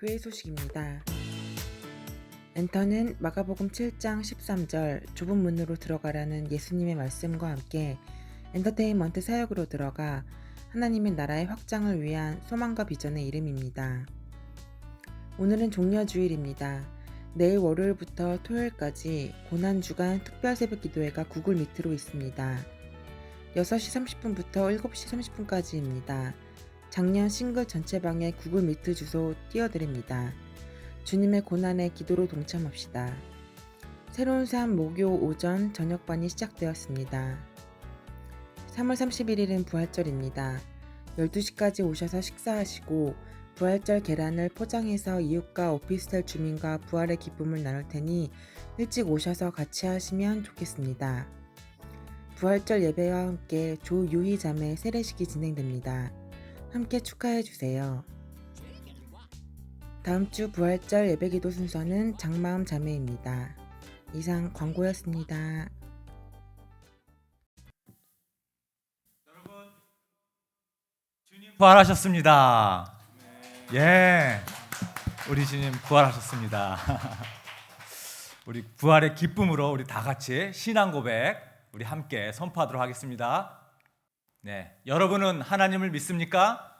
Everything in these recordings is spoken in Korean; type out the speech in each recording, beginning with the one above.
교회 소식입니다. 엔터는 마가복음 7장 13절 좁은 문으로 들어가라는 예수님의 말씀과 함께 엔터테인먼트 사역으로 들어가 하나님의 나라의 확장을 위한 소망과 비전의 이름입니다. 오늘은 종려주일입니다. 내일 월요일부터 토요일까지 고난주간 특별새벽기도회가 구글 미트로 있습니다. 6시 30분부터 7시 30분까지입니다. 작년 싱글 전체방의 구글 미트 주소 띄워드립니다. 주님의 고난의 기도로 동참합시다. 새로운 삶 목요 오전 저녁반이 시작되었습니다. 3월 31일은 부활절입니다. 12시까지 오셔서 식사하시고 부활절 계란을 포장해서 이웃과 오피스텔 주민과 부활의 기쁨을 나눌 테니 일찍 오셔서 같이 하시면 좋겠습니다. 부활절 예배와 함께 조유희 자매 세례식이 진행됩니다. 함께 축하해 주세요. 다음 주 부활절 예배기도 순서는 장마음 자매입니다. 이상 광고였습니다. 여러분, 주님 부활하셨습니다. 예, 우리 주님 부활하셨습니다. 우리 부활의 기쁨으로 우리 다 같이 신앙 고백 우리 함께 선포하도록 하겠습니다. 네, 여러분은 하나님을 믿습니까?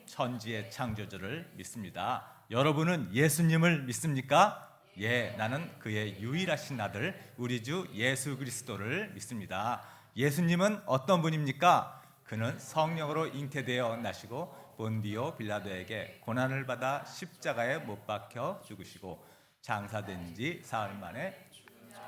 천지의 창조주를 믿습니다. 여러분은 예수님을 믿습니까? 예, 나는 그의 유일하신 아들 우리 주 예수 그리스도를 믿습니다. 예수님은 어떤 분입니까? 그는 성령으로 잉태되어 나시고 본디오 빌라도에게 고난을 받아 십자가에 못 박혀 죽으시고 장사된 지 사흘 만에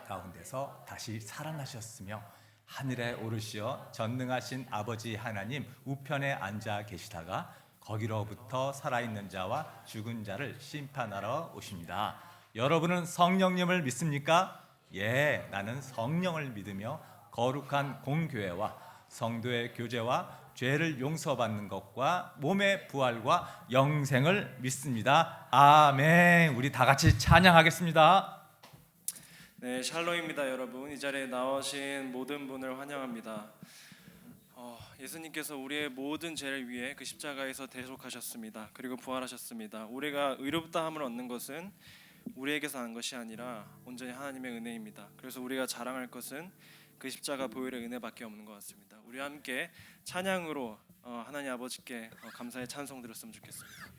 가운데서 다시 살아나셨으며 하늘에 오르시어 전능하신 아버지 하나님 우편에 앉아 계시다가 거기로부터 살아있는 자와 죽은 자를 심판하러 오십니다. 여러분은 성령님을 믿습니까? 예, 나는 성령을 믿으며 거룩한 공교회와 성도의 교제와 죄를 용서받는 것과 몸의 부활과 영생을 믿습니다. 아멘. 우리 다 같이 찬양하겠습니다. 네, 샬롬입니다, 여러분. 이 자리에 나오신 모든 분을 환영합니다. 예수님께서 우리의 모든 죄를 위해 그 십자가에서 대속하셨습니다. 그리고 부활하셨습니다. 우리가 의롭다함을 얻는 것은 우리에게서 난 것이 아니라 온전히 하나님의 은혜입니다. 그래서 우리가 자랑할 것은 그 십자가 보혈의 은혜밖에 없는 것 같습니다. 우리 함께 찬양으로 하나님 아버지께 감사의 찬송 드렸으면 좋겠습니다.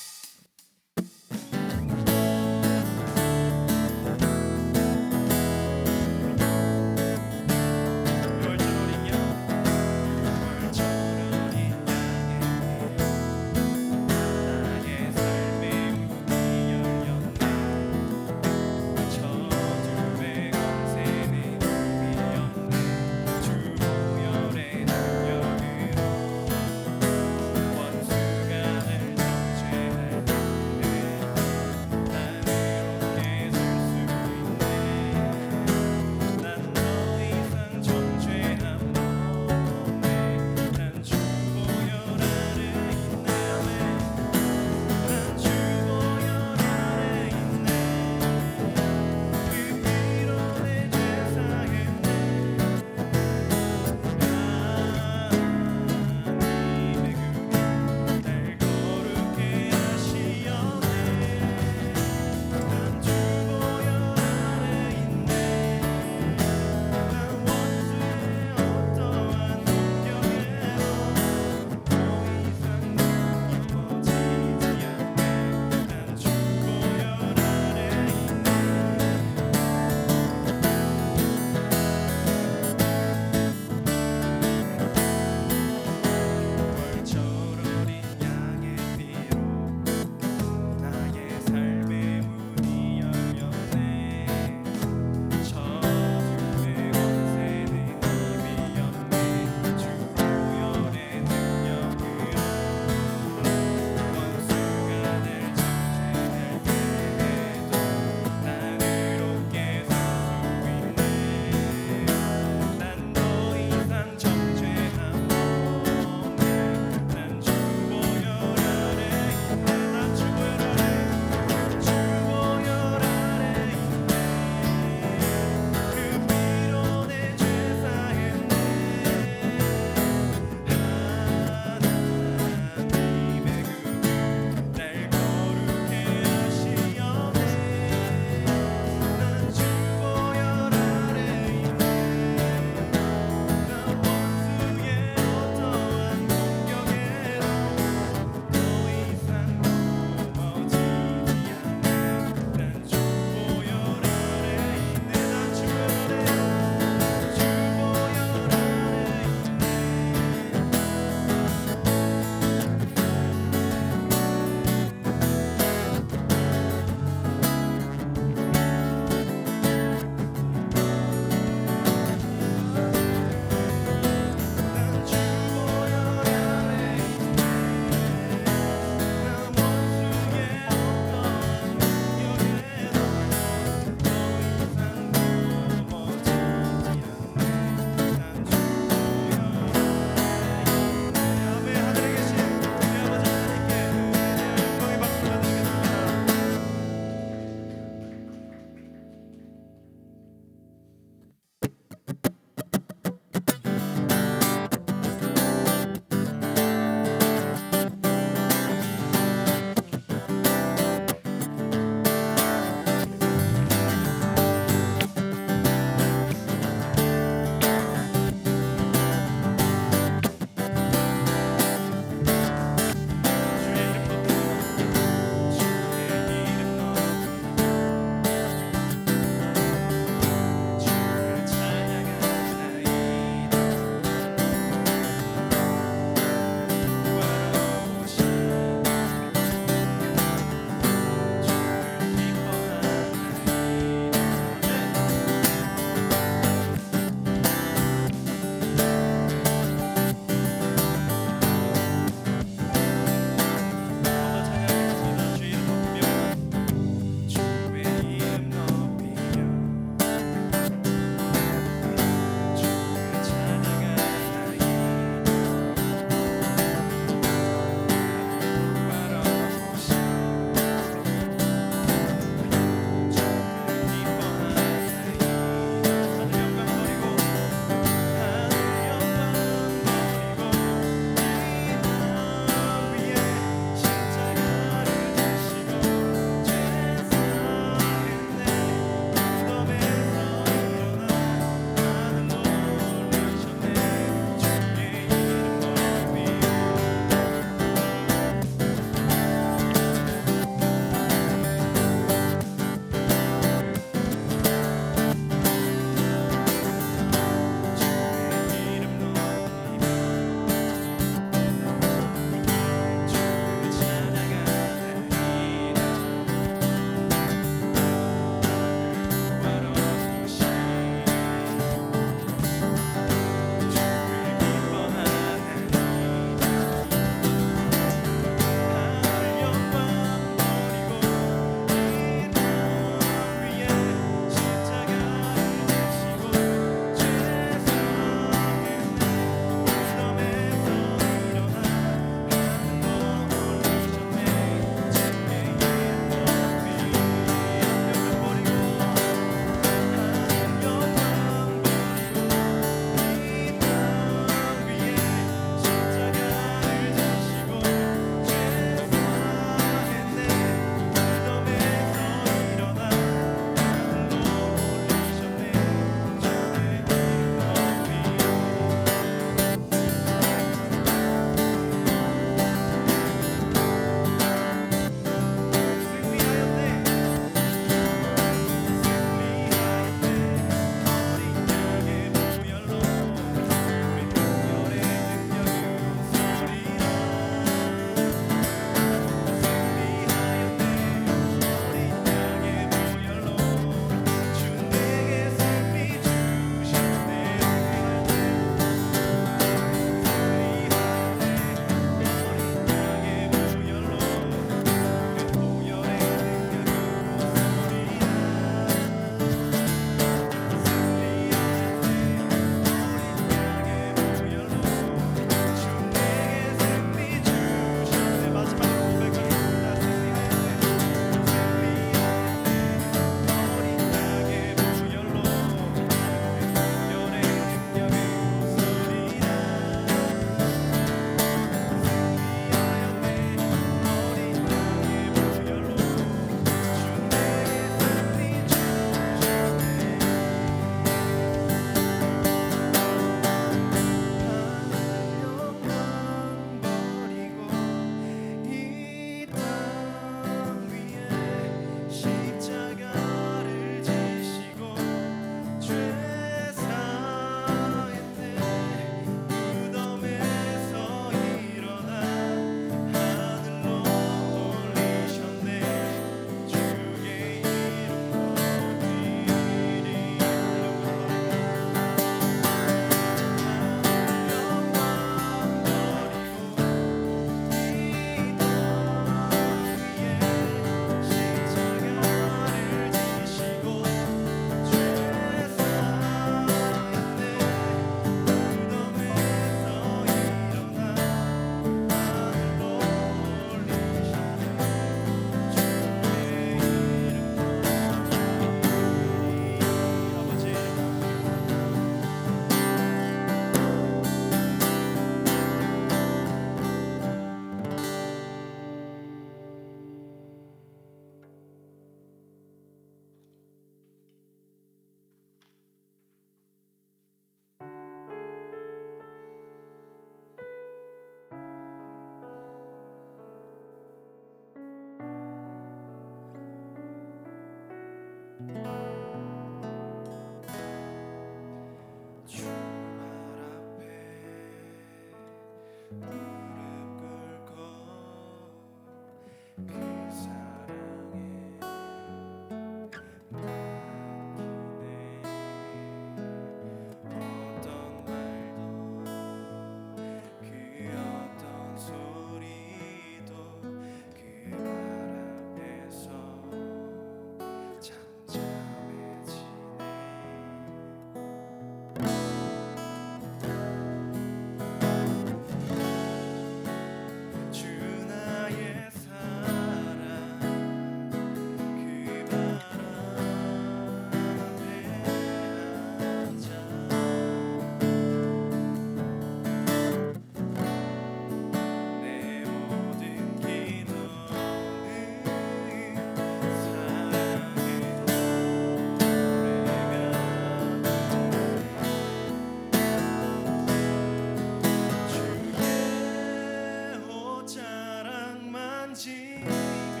만지며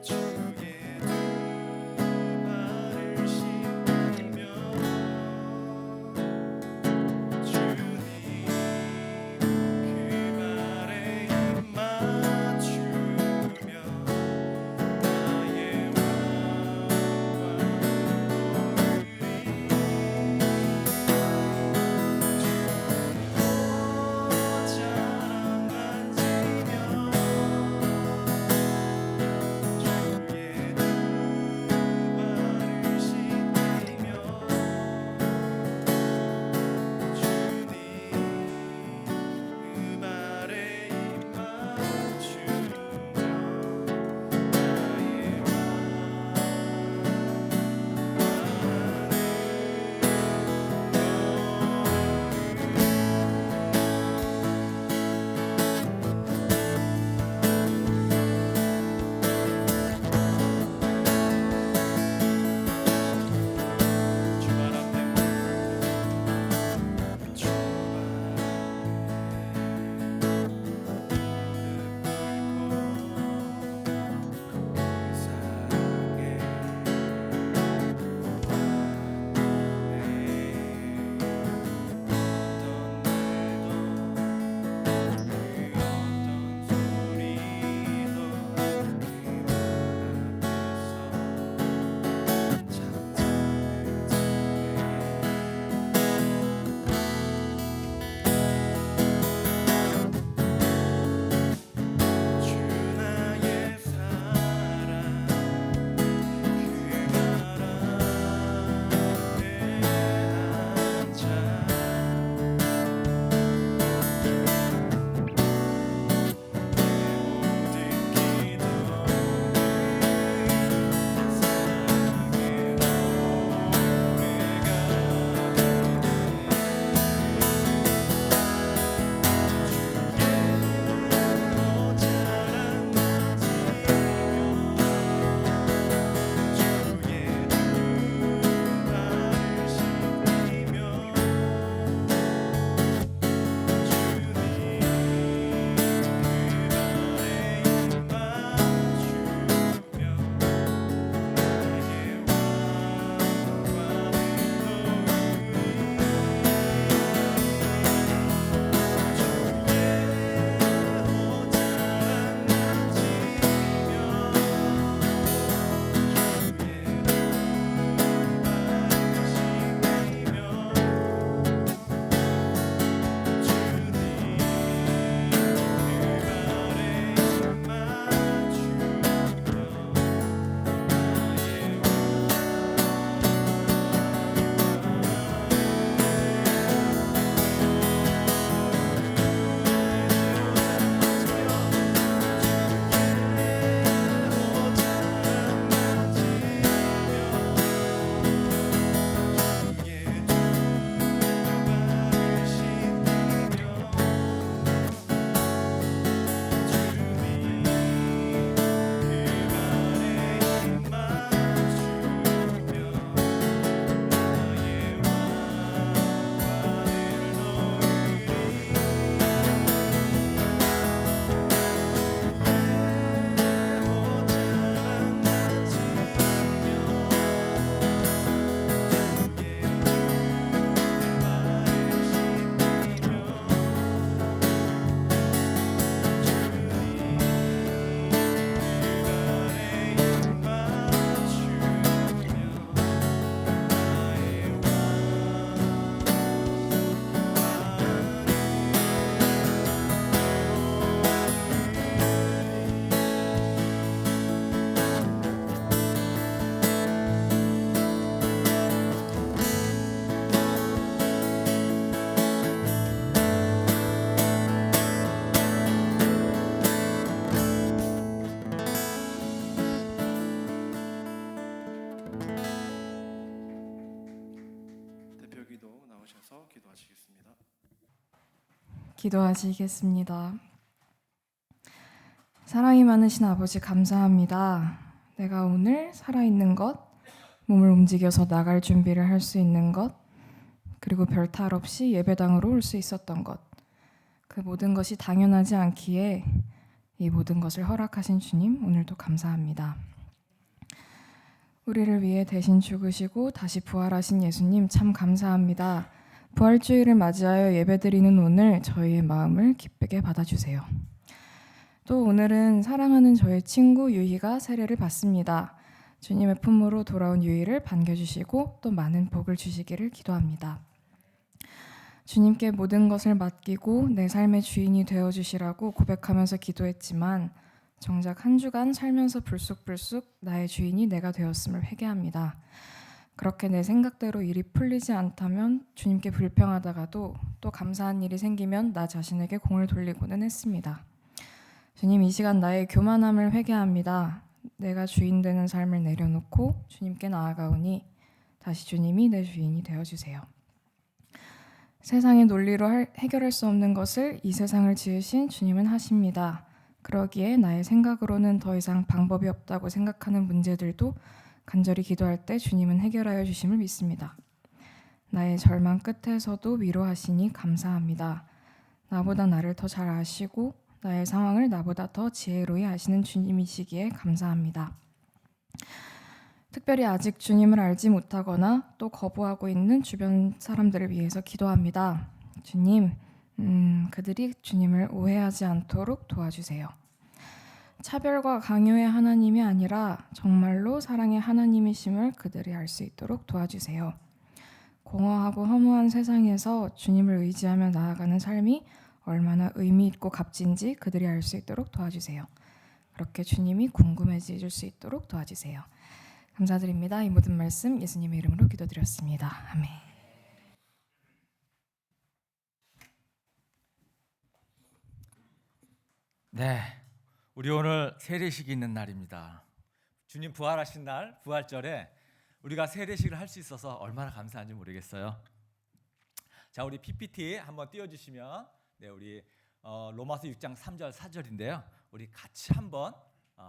주의 두 발을 씻기며 주님 그 발에 입 맞추며 나의 자랑 만지며 주의 두 발을 씻기며 주님 그 발에 입 맞추며 나의 주발 앞에 주 나의 사랑 그 발 앞에 앉아 모든 기도를 사랑의 노래가 자랑 만지며 주의 두 발을 씻기며 주님 그 발에 입 맞추며 나의 대표기도 나오셔서 기도하시겠습니다. 기도하시겠습니다. 사랑이 많으신 아버지 감사합니다. 내가 오늘 살아있는 것, 몸을 움직여서 나갈 준비를 할 수 있는 것, 그리고 별탈 없이 예배당으로 올 수 있었던 것, 그 모든 것이 당연하지 않기에 이 모든 것을 허락하신 주님, 오늘도 감사합니다. 우리를 위해 대신 죽으시고 다시 부활하신 예수님 참 감사합니다. 부활주일을 맞이하여 예배드리는 오늘 저희의 마음을 기쁘게 받아주세요. 또 오늘은 사랑하는 저의 친구 유희가 세례를 받습니다. 주님의 품으로 돌아온 유희를 반겨주시고 또 많은 복을 주시기를 기도합니다. 주님께 모든 것을 맡기고 내 삶의 주인이 되어주시라고 고백하면서 기도했지만 정작 한 주간 살면서 불쑥불쑥 나의 주인이 내가 되었음을 회개합니다. 그렇게 내 생각대로 일이 풀리지 않다면 주님께 불평하다가도 또 감사한 일이 생기면 나 자신에게 공을 돌리고는 했습니다. 주님, 이 시간 나의 교만함을 회개합니다. 내가 주인 되는 삶을 내려놓고 주님께 나아가오니 다시 주님이 내 주인이 되어주세요. 세상의 논리로 해결할 수 없는 것을 이 세상을 지으신 주님은 하십니다. 그러기에 나의 생각으로는 더 이상 방법이 없다고 생각하는 문제들도 간절히 기도할 때 주님은 해결하여 주심을 믿습니다. 나의 절망 끝에서도 위로하시니 감사합니다. 나보다 나를 더 잘 아시고 나의 상황을 나보다 더 지혜로이 아시는 주님이시기에 감사합니다. 특별히 아직 주님을 알지 못하거나 또 거부하고 있는 주변 사람들을 위해서 기도합니다. 주님, 그들이 주님을 오해하지 않도록 도와주세요. 차별과 강요의 하나님이 아니라 정말로 사랑의 하나님이심을 그들이 알 수 있도록 도와주세요. 공허하고 허무한 세상에서 주님을 의지하며 나아가는 삶이 얼마나 의미 있고 값진지 그들이 알 수 있도록 도와주세요. 그렇게 주님이 궁금해질 수 있도록 도와주세요. 감사드립니다. 이 모든 말씀 예수님의 이름으로 기도드렸습니다. 아멘. 네, 우리 오늘 세례식이 있는 날입니다. 주님 부활하신 날, 부활절에 우리가 세례식을 할 수 있어서 얼마나 감사한지 모르겠어요. 자, 우리 PPT 한번 띄워주시면, 네, 우리 로마서 6장 3절 4절인데요. 우리 같이 한번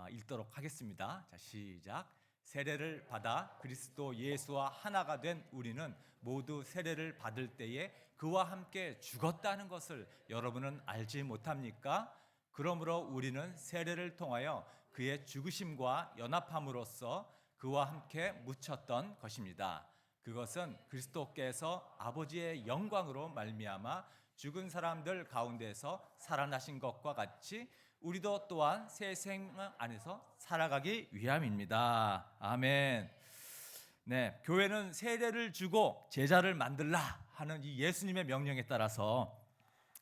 읽도록 하겠습니다. 자, 시작. 세례를 받아 그리스도 예수와 하나가 된 우리는 모두 세례를 받을 때에 그와 함께 죽었다는 것을 여러분은 알지 못합니까? 그러므로 우리는 세례를 통하여 그의 죽으심과 연합함으로써 그와 함께 묻혔던 것입니다. 그것은 그리스도께서 아버지의 영광으로 말미암아 죽은 사람들 가운데서 살아나신 것과 같이 우리도 또한 새 생명 안에서 살아가기 위함입니다. 아멘. 네, 교회는 세례를 주고 제자를 만들라 하는 이 예수님의 명령에 따라서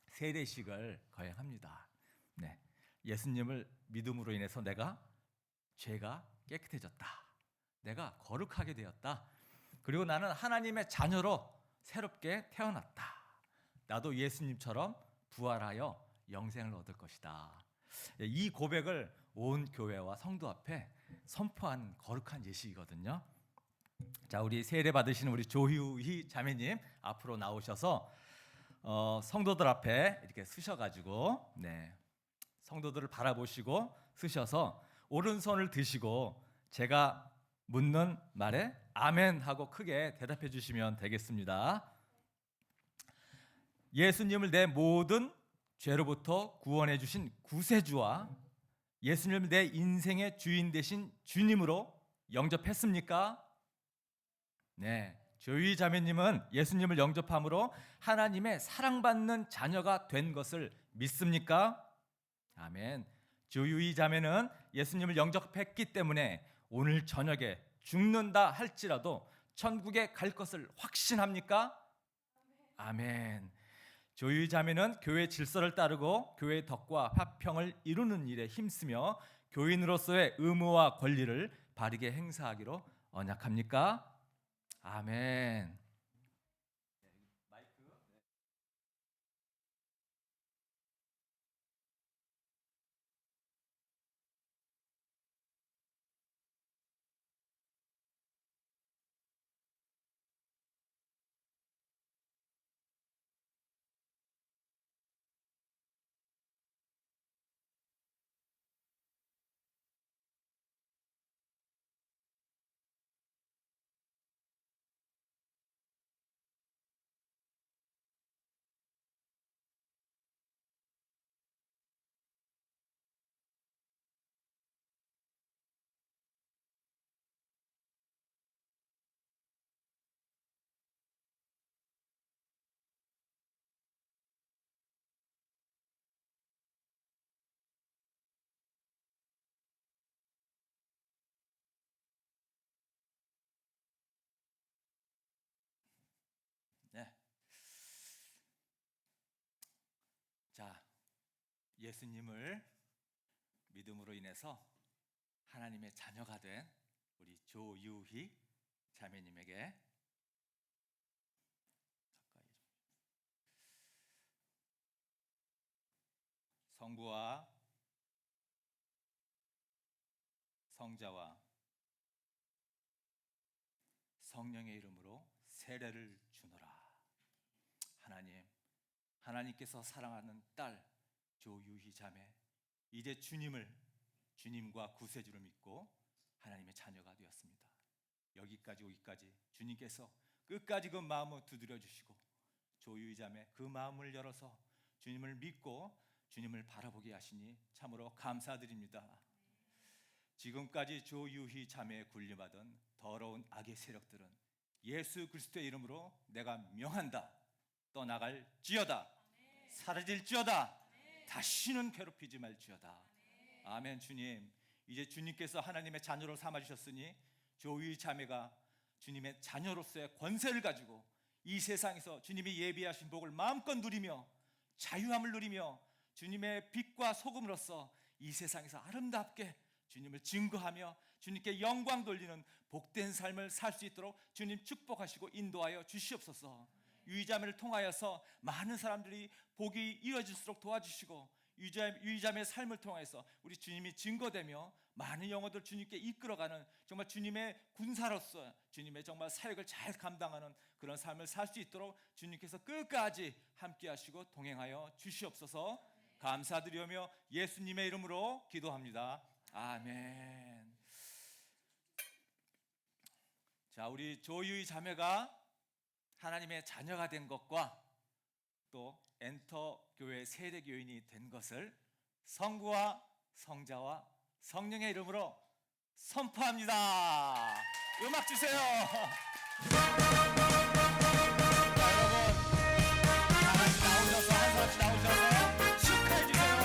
세례식을 거행합니다. 네, 예수님을 믿음으로 인해서 내가 죄가 깨끗해졌다. 내가 거룩하게 되었다. 그리고 나는 하나님의 자녀로 새롭게 태어났다. 나도 예수님처럼 부활하여 영생을 얻을 것이다. 이 고백을 온 교회와 성도 앞에 선포한 거룩한 예식이거든요. 자, 우리 세례 받으시는 우리 조유희 자매님 앞으로 나오셔서 성도들 앞에 이렇게 쓰셔가지고, 네, 성도들을 바라보시고 쓰셔서 오른손을 드시고 제가 묻는 말에 아멘 하고 크게 대답해 주시면 되겠습니다. 예수님을 내 모든 죄로부터 구원해 주신 구세주와 예수님을 내 인생의 주인 되신 주님으로 영접했습니까? 네, 조유희 자매님은 예수님을 영접함으로 하나님의 사랑받는 자녀가 된 것을 믿습니까? 아멘. 조유희 자매는 예수님을 영접했기 때문에 오늘 저녁에 죽는다 할지라도 천국에 갈 것을 확신합니까? 아멘. 조유희 자매는 교회 질서를 따르고 교회의 덕과 화평을 이루는 일에 힘쓰며 교인으로서의 의무와 권리를 바르게 행사하기로 언약합니까? 아멘. 예수님을 믿음으로 인해서 하나님의 자녀가 된 우리 조유희 자매님에게 성부와 성자와 성령의 이름으로 세례를 주노라. 하나님께서 사랑하는 딸 조유희 자매, 이제 주님과 구세주를 믿고 하나님의 자녀가 되었습니다. 여기까지 오기까지 주님께서 끝까지 그 마음을 두드려 주시고 조유희 자매 그 마음을 열어서 주님을 믿고 주님을 바라보게 하시니 참으로 감사드립니다. 지금까지 조유희 자매에 군림하던 더러운 악의 세력들은 예수 그리스도의 이름으로 내가 명한다. 떠나갈지어다. 사라질지어다. 다시는 괴롭히지 말지어다. 아멘. 주님, 이제 주님께서 하나님의 자녀로 삼아주셨으니 조유희 자매가 주님의 자녀로서의 권세를 가지고 이 세상에서 주님이 예비하신 복을 마음껏 누리며 자유함을 누리며 주님의 빛과 소금으로서 이 세상에서 아름답게 주님을 증거하며 주님께 영광 돌리는 복된 삶을 살 수 있도록 주님 축복하시고 인도하여 주시옵소서. 유희자매를 통하여서 많은 사람들이 복이 이루어질수록 도와주시고 유희자매의 삶을 통해서 우리 주님이 증거되며 많은 영혼들 주님께 이끌어가는 정말 주님의 군사로서 주님의 정말 사역을 잘 감당하는 그런 삶을 살 수 있도록 주님께서 끝까지 함께 하시고 동행하여 주시옵소서. 감사드리며 예수님의 이름으로 기도합니다. 아멘. 자, 우리 조유희 자매가 하나님의 자녀가 된 것과 또 엔터 교회 세대 교인이 된 것을 성부와 성자와 성령의 이름으로 선포합니다. 음악 주세요. 자, 여러분 다 같이 나오셔서 한 사람씩 나오셔서 축하해 주세요.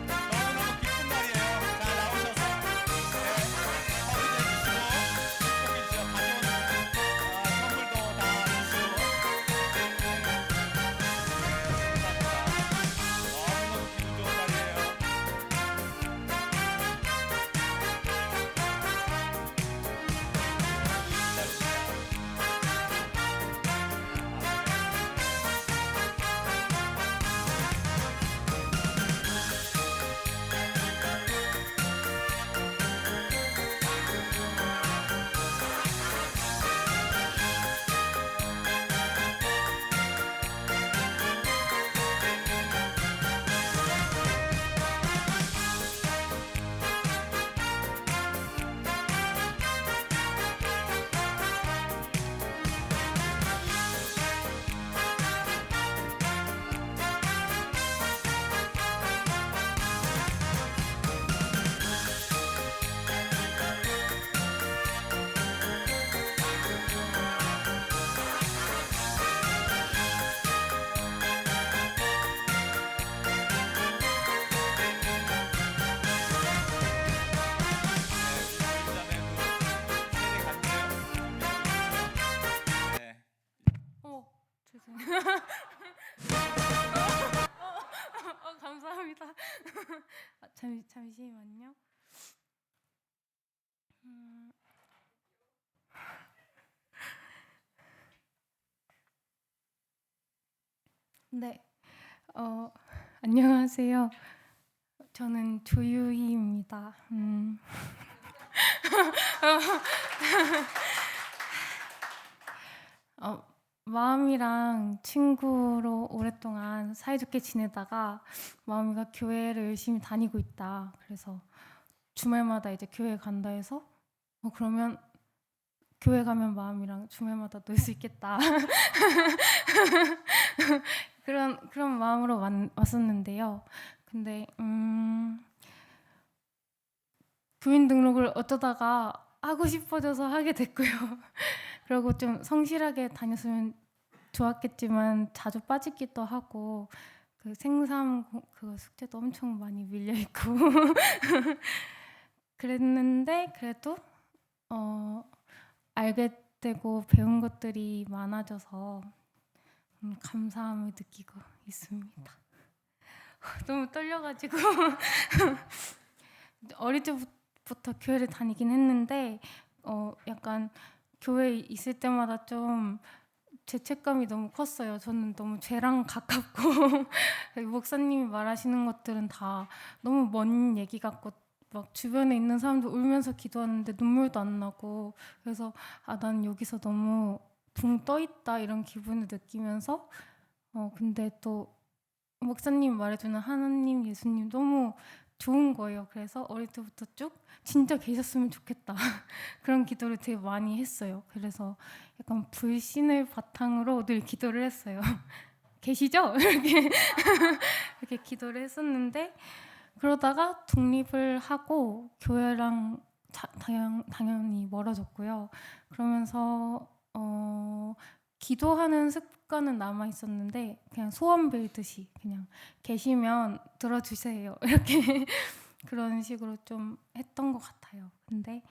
너무너무 기쁜 날이에요. 자, 나오셔서 허리해 주시고 축복해 주시고 가져온 선물도 다 주시고 너무너무 기분 좋은 날이에요. 죄송해요. 감사합니다. 잠시만요. 네, 안녕하세요. 저는 조유희입니다. 마음이랑 친구로 오랫동안 사이좋게 지내다가 마음이가 교회를 열심히 다니고 있다. 그래서 주말마다 이제 교회 간다 해서 그러면 교회 가면 마음이랑 주말마다 놀 수 있겠다. 그런 마음으로 왔었는데요. 근데 부인 등록을 어쩌다가 하고 싶어져서 하게 됐고요. 그리고 좀 성실하게 다녔으면 좋았겠지만 자주 빠지기도 하고 그 생삼 그거 숙제도 엄청 많이 밀려 있고 그랬는데 그래도 알게 되고 배운 것들이 많아져서 감사함을 느끼고 있습니다. 너무 떨려가지고 어릴 때부터 교회를 다니긴 했는데 약간 교회에 있을 때마다 좀 죄책감이 너무 컸어요. 저는 너무 죄랑 가깝고 목사님이 말하시는 것들은 다 너무 먼 얘기 같고 막 주변에 있는 사람들 울면서 기도하는데 눈물도 안 나고 그래서 난 여기서 너무 붕 떠 있다 이런 기분을 느끼면서 근데 또 목사님 말해주는 하나님 예수님 너무 좋은 거예요. 그래서 어릴 때부터 쭉 진짜 계셨으면 좋겠다 그런 기도를 되게 많이 했어요. 그래서 약간 불신을 바탕으로 늘 기도를 했어요. 계시죠? 이렇게 기도를 했었는데 그러다가 독립을 하고 교회랑 당연히 멀어졌고요. 그러면서 기도하는 습관은 남아 있었는데 그냥 소원 빌듯이 그냥 계시면 들어주세요 이렇게 그런 식으로 좀 했던 것 같아요. 근데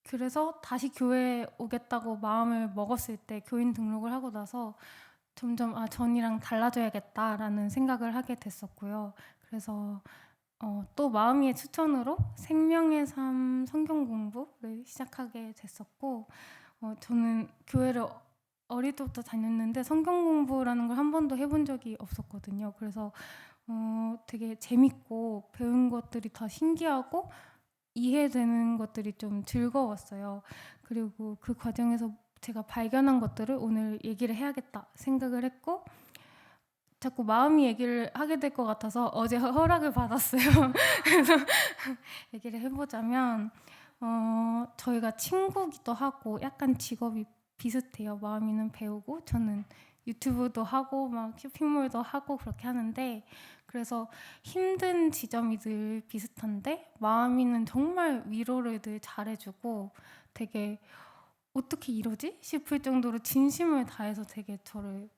그래서 다시 교회에 오겠다고 마음을 먹었을 때 교인 등록을 하고 나서 점점 전이랑 달라져야겠다라는 생각을 하게 됐었고요. 그래서 또 마음이의 추천으로 생명의 삶 성경 공부를 시작하게 됐었고 저는 교회를 어릴 때부터 다녔는데 성경 공부라는 걸 한 번도 해본 적이 없었거든요. 그래서 되게 재밌고 배운 것들이 다 신기하고 이해되는 것들이 좀 즐거웠어요. 그리고 그 과정에서 제가 발견한 것들을 오늘 얘기를 해야겠다 생각을 했고 자꾸 마음이 얘기를 하게 될 것 같아서 어제 허락을 받았어요. 그래서 얘기를 해보자면 저희가 친구기도 하고 약간 직업이 비슷해요. 마음이는 배우고 저는 유튜브도 하고 막 쇼핑몰도 하고 그렇게 하는데 그래서 힘든 지점이 늘 비슷한데 마음이는 정말 위로를 늘 잘해주고 되게 어떻게 이러지? 싶을 정도로 진심을 다해서 되게 저를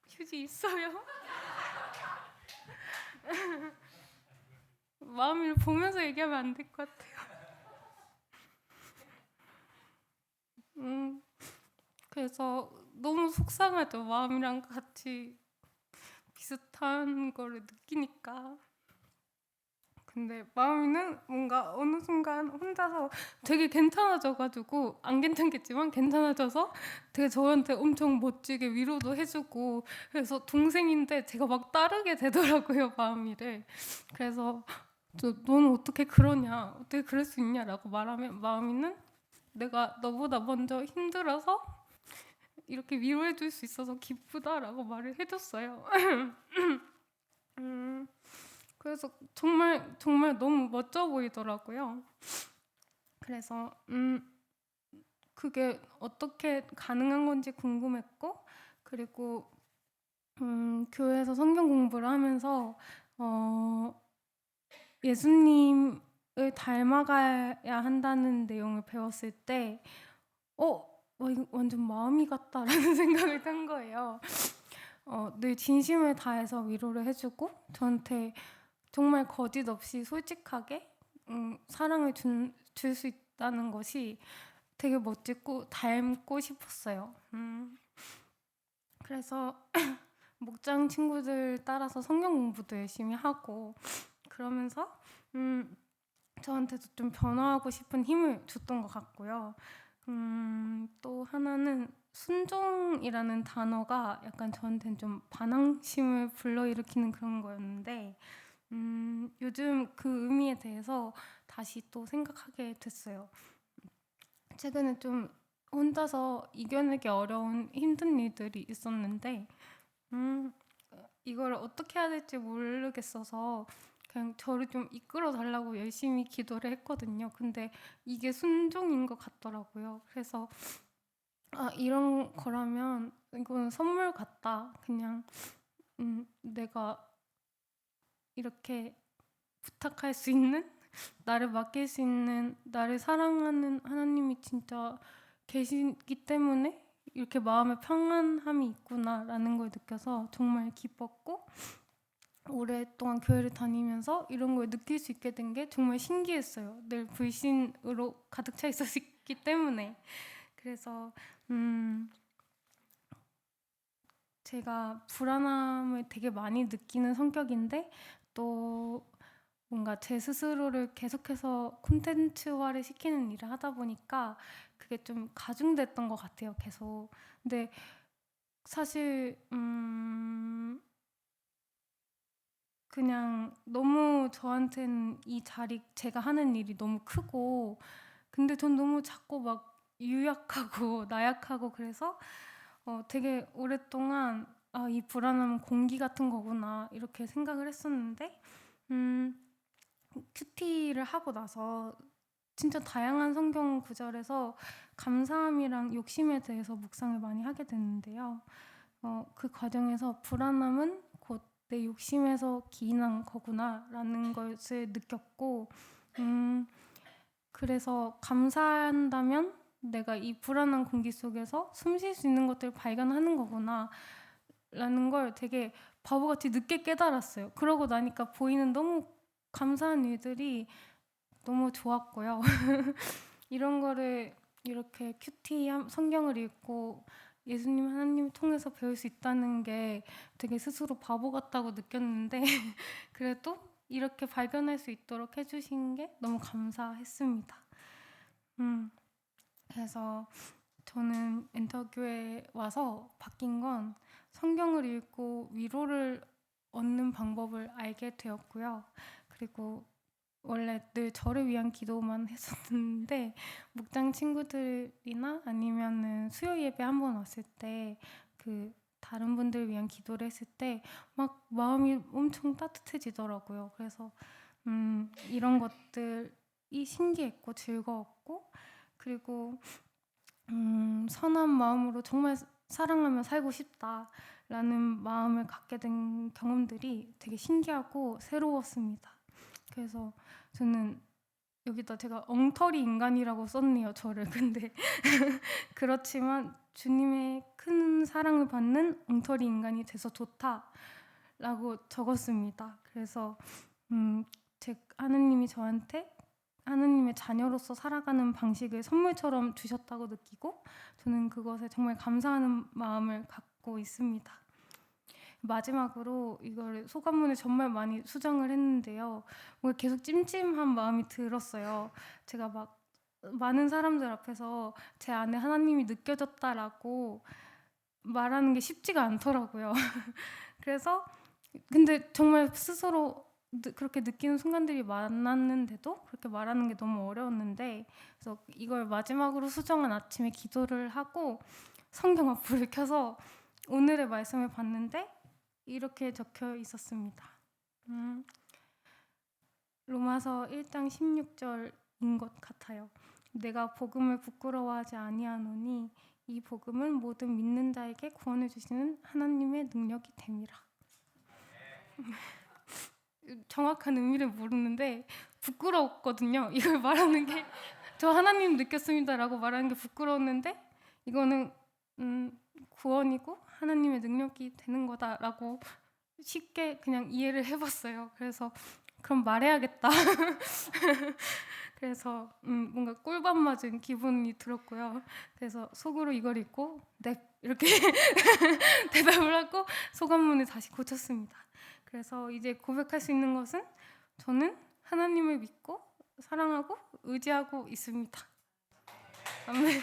휴지 있어요? 마음을 보면서 얘기하면 안 될 것 같아요. 그래서 너무 속상하죠. 마음이랑 같이 비슷한 거를 느끼니까. 근데 마음이는 뭔가 어느 순간 혼자서 되게 괜찮아져가지고 안 괜찮겠지만 괜찮아져서 되게 저한테 엄청 멋지게 위로도 해주고 그래서 동생인데 제가 막 따르게 되더라고요 마음이를. 그래서 너는 어떻게 그러냐 어떻게 그럴 수 있냐라고 말하면 마음이는 내가 너보다 먼저 힘들어서 이렇게 위로해 줄 수 있어서 기쁘다라고 말을 해줬어요. 그래서 정말 정말 너무 멋져 보이더라고요. 그래서 그게 어떻게 가능한 건지 궁금했고 그리고 교회에서 성경 공부를 하면서 예수님을 닮아가야 한다는 내용을 배웠을 때 이거 완전 마음이 같다라는 생각을 한 거예요. 늘 진심을 다해서 위로를 해주고 저한테 정말 거짓 없이 솔직하게 사랑을 줄 수 있다는 것이 되게 멋지고 닮고 싶었어요. 그래서 목장 친구들 따라서 성경 공부도 열심히 하고 그러면서 저한테도 좀 변화하고 싶은 힘을 줬던 것 같고요. 또 하나는 순종이라는 단어가 약간 저한테는 좀 반항심을 불러일으키는 그런 거였는데 요즘 그 의미에 대해서 다시 또 생각하게 됐어요. 최근에 좀 혼자서 이겨내기 어려운 힘든 일들이 있었는데 이걸 어떻게 해야 될지 모르겠어서 그냥 저를 좀 이끌어 달라고 열심히 기도를 했거든요. 근데 이게 순종인 것 같더라고요. 그래서 이런 거라면 이건 선물 같다. 그냥 내가 이렇게 부탁할 수 있는 나를 맡길 수 있는 나를 사랑하는 하나님이 진짜 계시기 때문에 이렇게 마음에 평안함이 있구나라는 걸 느껴서 정말 기뻤고 오랫동안 교회를 다니면서 이런 걸 느낄 수 있게 된 게 정말 신기했어요. 늘 불신으로 가득 차 있었기 때문에. 그래서 제가 불안함을 되게 많이 느끼는 성격인데 또 뭔가 제 스스로를 계속해서 콘텐츠화를 시키는 일을 하다 보니까 그게 좀 가중됐던 것 같아요, 계속. 근데 사실 그냥 너무 저한테는 이 자리, 제가 하는 일이 너무 크고, 근데 전 너무 자꾸 막 유약하고 나약하고 그래서 되게 오랫동안 이 불안함은 공기 같은 거구나 이렇게 생각을 했었는데 큐티를 하고 나서 진짜 다양한 성경 구절에서 감사함이랑 욕심에 대해서 묵상을 많이 하게 됐는데요. 그 과정에서 불안함은 곧 내 욕심에서 기인한 거구나라는 것을 느꼈고, 그래서 감사한다면 내가 이 불안한 공기 속에서 숨 쉴 수 있는 것들을 발견하는 거구나라는 걸 되게 바보같이 늦게 깨달았어요. 그러고 나니까 보이는 너무 감사한 일들이 너무 좋았고요. 이런 거를 이렇게 큐티 성경을 읽고 예수님 하나님 통해서 배울 수 있다는 게 되게 스스로 바보 같다고 느꼈는데 그래도 이렇게 발견할 수 있도록 해주신 게 너무 감사했습니다. 그래서 저는 엔터교회에 와서 바뀐 건 성경을 읽고 위로를 얻는 방법을 알게 되었고요. 그리고 원래 늘 저를 위한 기도만 했었는데 목장 친구들이나 아니면은 수요 예배 한번 왔을 때 그 다른 분들 위한 기도를 했을 때 막 마음이 엄청 따뜻해지더라고요. 그래서 이런 것들이 신기했고 즐거웠고 그리고 선한 마음으로 정말 사랑하며 살고 싶다라는 마음을 갖게 된 경험들이 되게 신기하고 새로웠습니다. 그래서 저는 여기다 제가 엉터리 인간이라고 썼네요, 저를. 근데 그렇지만 주님의 큰 사랑을 받는 엉터리 인간이 돼서 좋다라고 적었습니다. 그래서 하느님이 저한테 하느님의 자녀로서 살아가는 방식을 선물처럼 주셨다고 느끼고 저는 그것에 정말 감사하는 마음을 갖고 있습니다. 마지막으로 이걸 소감문을 정말 많이 수정을 했는데요. 뭔가 계속 찜찜한 마음이 들었어요. 제가 막 많은 사람들 앞에서 제 안에 하나님이 느껴졌다라고 말하는 게 쉽지가 않더라고요. 그래서 근데 정말 스스로 그렇게 느끼는 순간들이 많았는데도 그렇게 말하는 게 너무 어려웠는데 그래서 이걸 마지막으로 수정한 아침에 기도를 하고 성경 어플을 켜서 오늘의 말씀을 봤는데 이렇게 적혀 있었습니다. 로마서 1장 16절인 것 같아요. 내가 복음을 부끄러워하지 아니하노니 이 복음은 모든 믿는 자에게 구원을 주시는 하나님의 능력이 됨이라. 정확한 의미를 모르는데 부끄러웠거든요. 이걸 말하는 게 저 하나님 느꼈습니다라고 말하는 게 부끄러웠는데 이거는 구원이고 하나님의 능력이 되는 거다라고 쉽게 그냥 이해를 해봤어요. 그래서 그럼 말해야겠다. 그래서 뭔가 꿀밤 맞은 기분이 들었고요. 그래서 속으로 이걸 읽고 네 이렇게 대답을 하고 소감문을 다시 고쳤습니다. 그래서 이제 고백할 수 있는 것은 저는 하나님을 믿고 사랑하고 의지하고 있습니다. 아멘.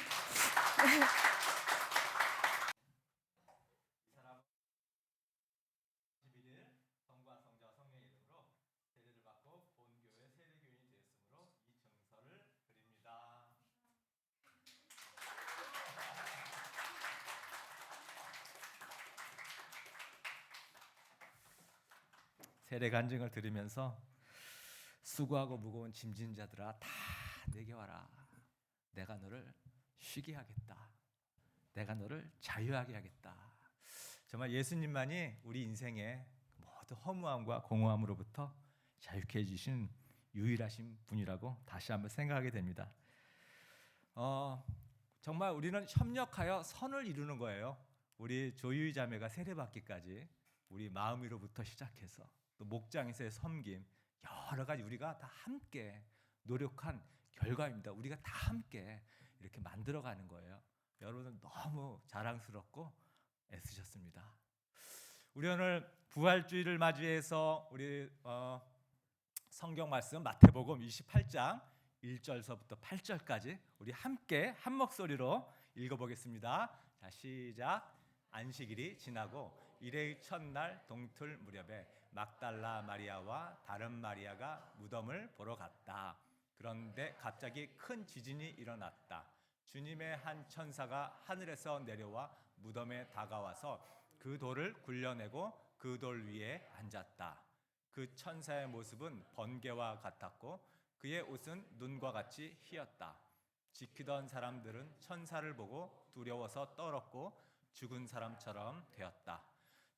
세례 간증을 들으면서 수고하고 무거운 짐진 자들아 다 내게 와라. 내가 너를 쉬게 하겠다. 내가 너를 자유하게 하겠다. 정말 예수님만이 우리 인생의 모든 허무함과 공허함으로부터 자유케 해주신 유일하신 분이라고 다시 한번 생각하게 됩니다. 정말 우리는 협력하여 선을 이루는 거예요. 우리 조유희 자매가 세례받기까지 우리 마음위로부터 시작해서 또 목장에서의 섬김, 여러 가지 우리가 다 함께 노력한 결과입니다. 우리가 다 함께 이렇게 만들어가는 거예요. 여러분은 너무 자랑스럽고 애쓰셨습니다. 우리 오늘 부활주의를 맞이해서 우리 성경 말씀 마태복음 28장 1절서부터 8절까지 우리 함께 한 목소리로 읽어보겠습니다. 자, 시작. 안식일이 지나고 일회의 첫날 동틀 무렵에 막달라 마리아와 다른 마리아가 무덤을 보러 갔다. 그런데 갑자기 큰 지진이 일어났다. 주님의 한 천사가 하늘에서 내려와 무덤에 다가와서 그 돌을 굴려내고 그 돌 위에 앉았다. 그 천사의 모습은 번개와 같았고 그의 옷은 눈과 같이 희었다. 지키던 사람들은 천사를 보고 두려워서 떨었고 죽은 사람처럼 되었다.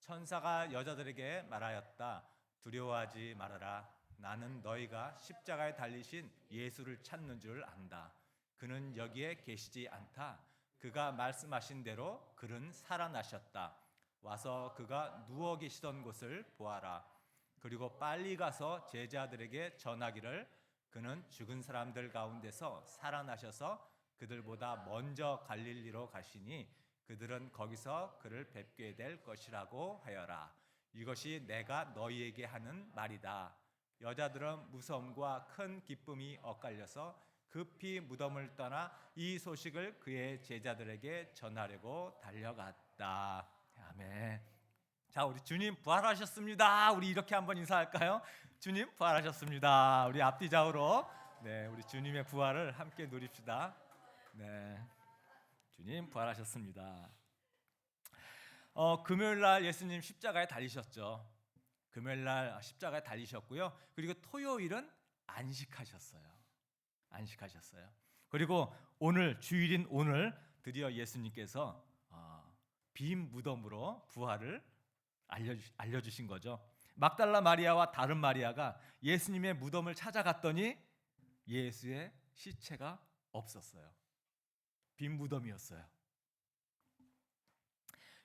천사가 여자들에게 말하였다. 두려워하지 말아라. 나는 너희가 십자가에 달리신 예수를 찾는 줄 안다. 그는 여기에 계시지 않다. 그가 말씀하신 대로 그는 살아나셨다. 와서 그가 누워 계시던 곳을 보아라. 그리고 빨리 가서 제자들에게 전하기를 그는 죽은 사람들 가운데서 살아나셔서 그들보다 먼저 갈릴리로 가시니 그들은 거기서 그를 뵙게 될 것이라고 하여라. 이것이 내가 너희에게 하는 말이다. 여자들은 무서움과 큰 기쁨이 엇갈려서 급히 무덤을 떠나 이 소식을 그의 제자들에게 전하려고 달려갔다. 아멘. 자, 우리 주님 부활하셨습니다. 우리 이렇게 한번 인사할까요? 주님 부활하셨습니다. 우리 앞뒤 좌우로 네, 우리 주님의 부활을 함께 누립시다. 네, 주님 부활하셨습니다. 금요일 날 예수님 십자가에 달리셨죠. 금요일 날 십자가에 달리셨고요. 그리고 토요일은 안식하셨어요. 안식하셨어요. 그리고 오늘 주일인 오늘 드디어 예수님께서 빈 무덤으로 부활을 알려주신 거죠. 막달라 마리아와 다른 마리아가 예수님의 무덤을 찾아갔더니 예수의 시체가 없었어요. 빈 무덤이었어요.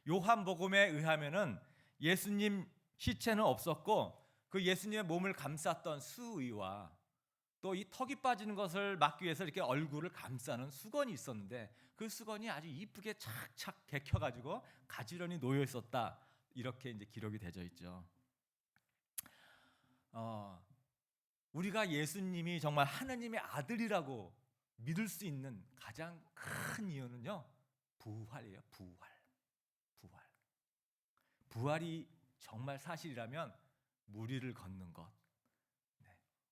요한복음에 의하면은 예수님 시체는 없었고 그 예수님의 몸을 감쌌던 수의와 또 이 턱이 빠지는 것을 막기 위해서 이렇게 얼굴을 감싸는 수건이 있었는데 그 수건이 아주 이쁘게 착착 개켜가지고 가지런히 놓여 있었다. 이렇게 이제 기록이 되어 있죠. 우리가 예수님이 정말 하나님의 아들이라고 믿을 수 있는 가장 큰 이유는요, 부활이에요. 부활이 정말 사실이라면 무리를 걷는 것,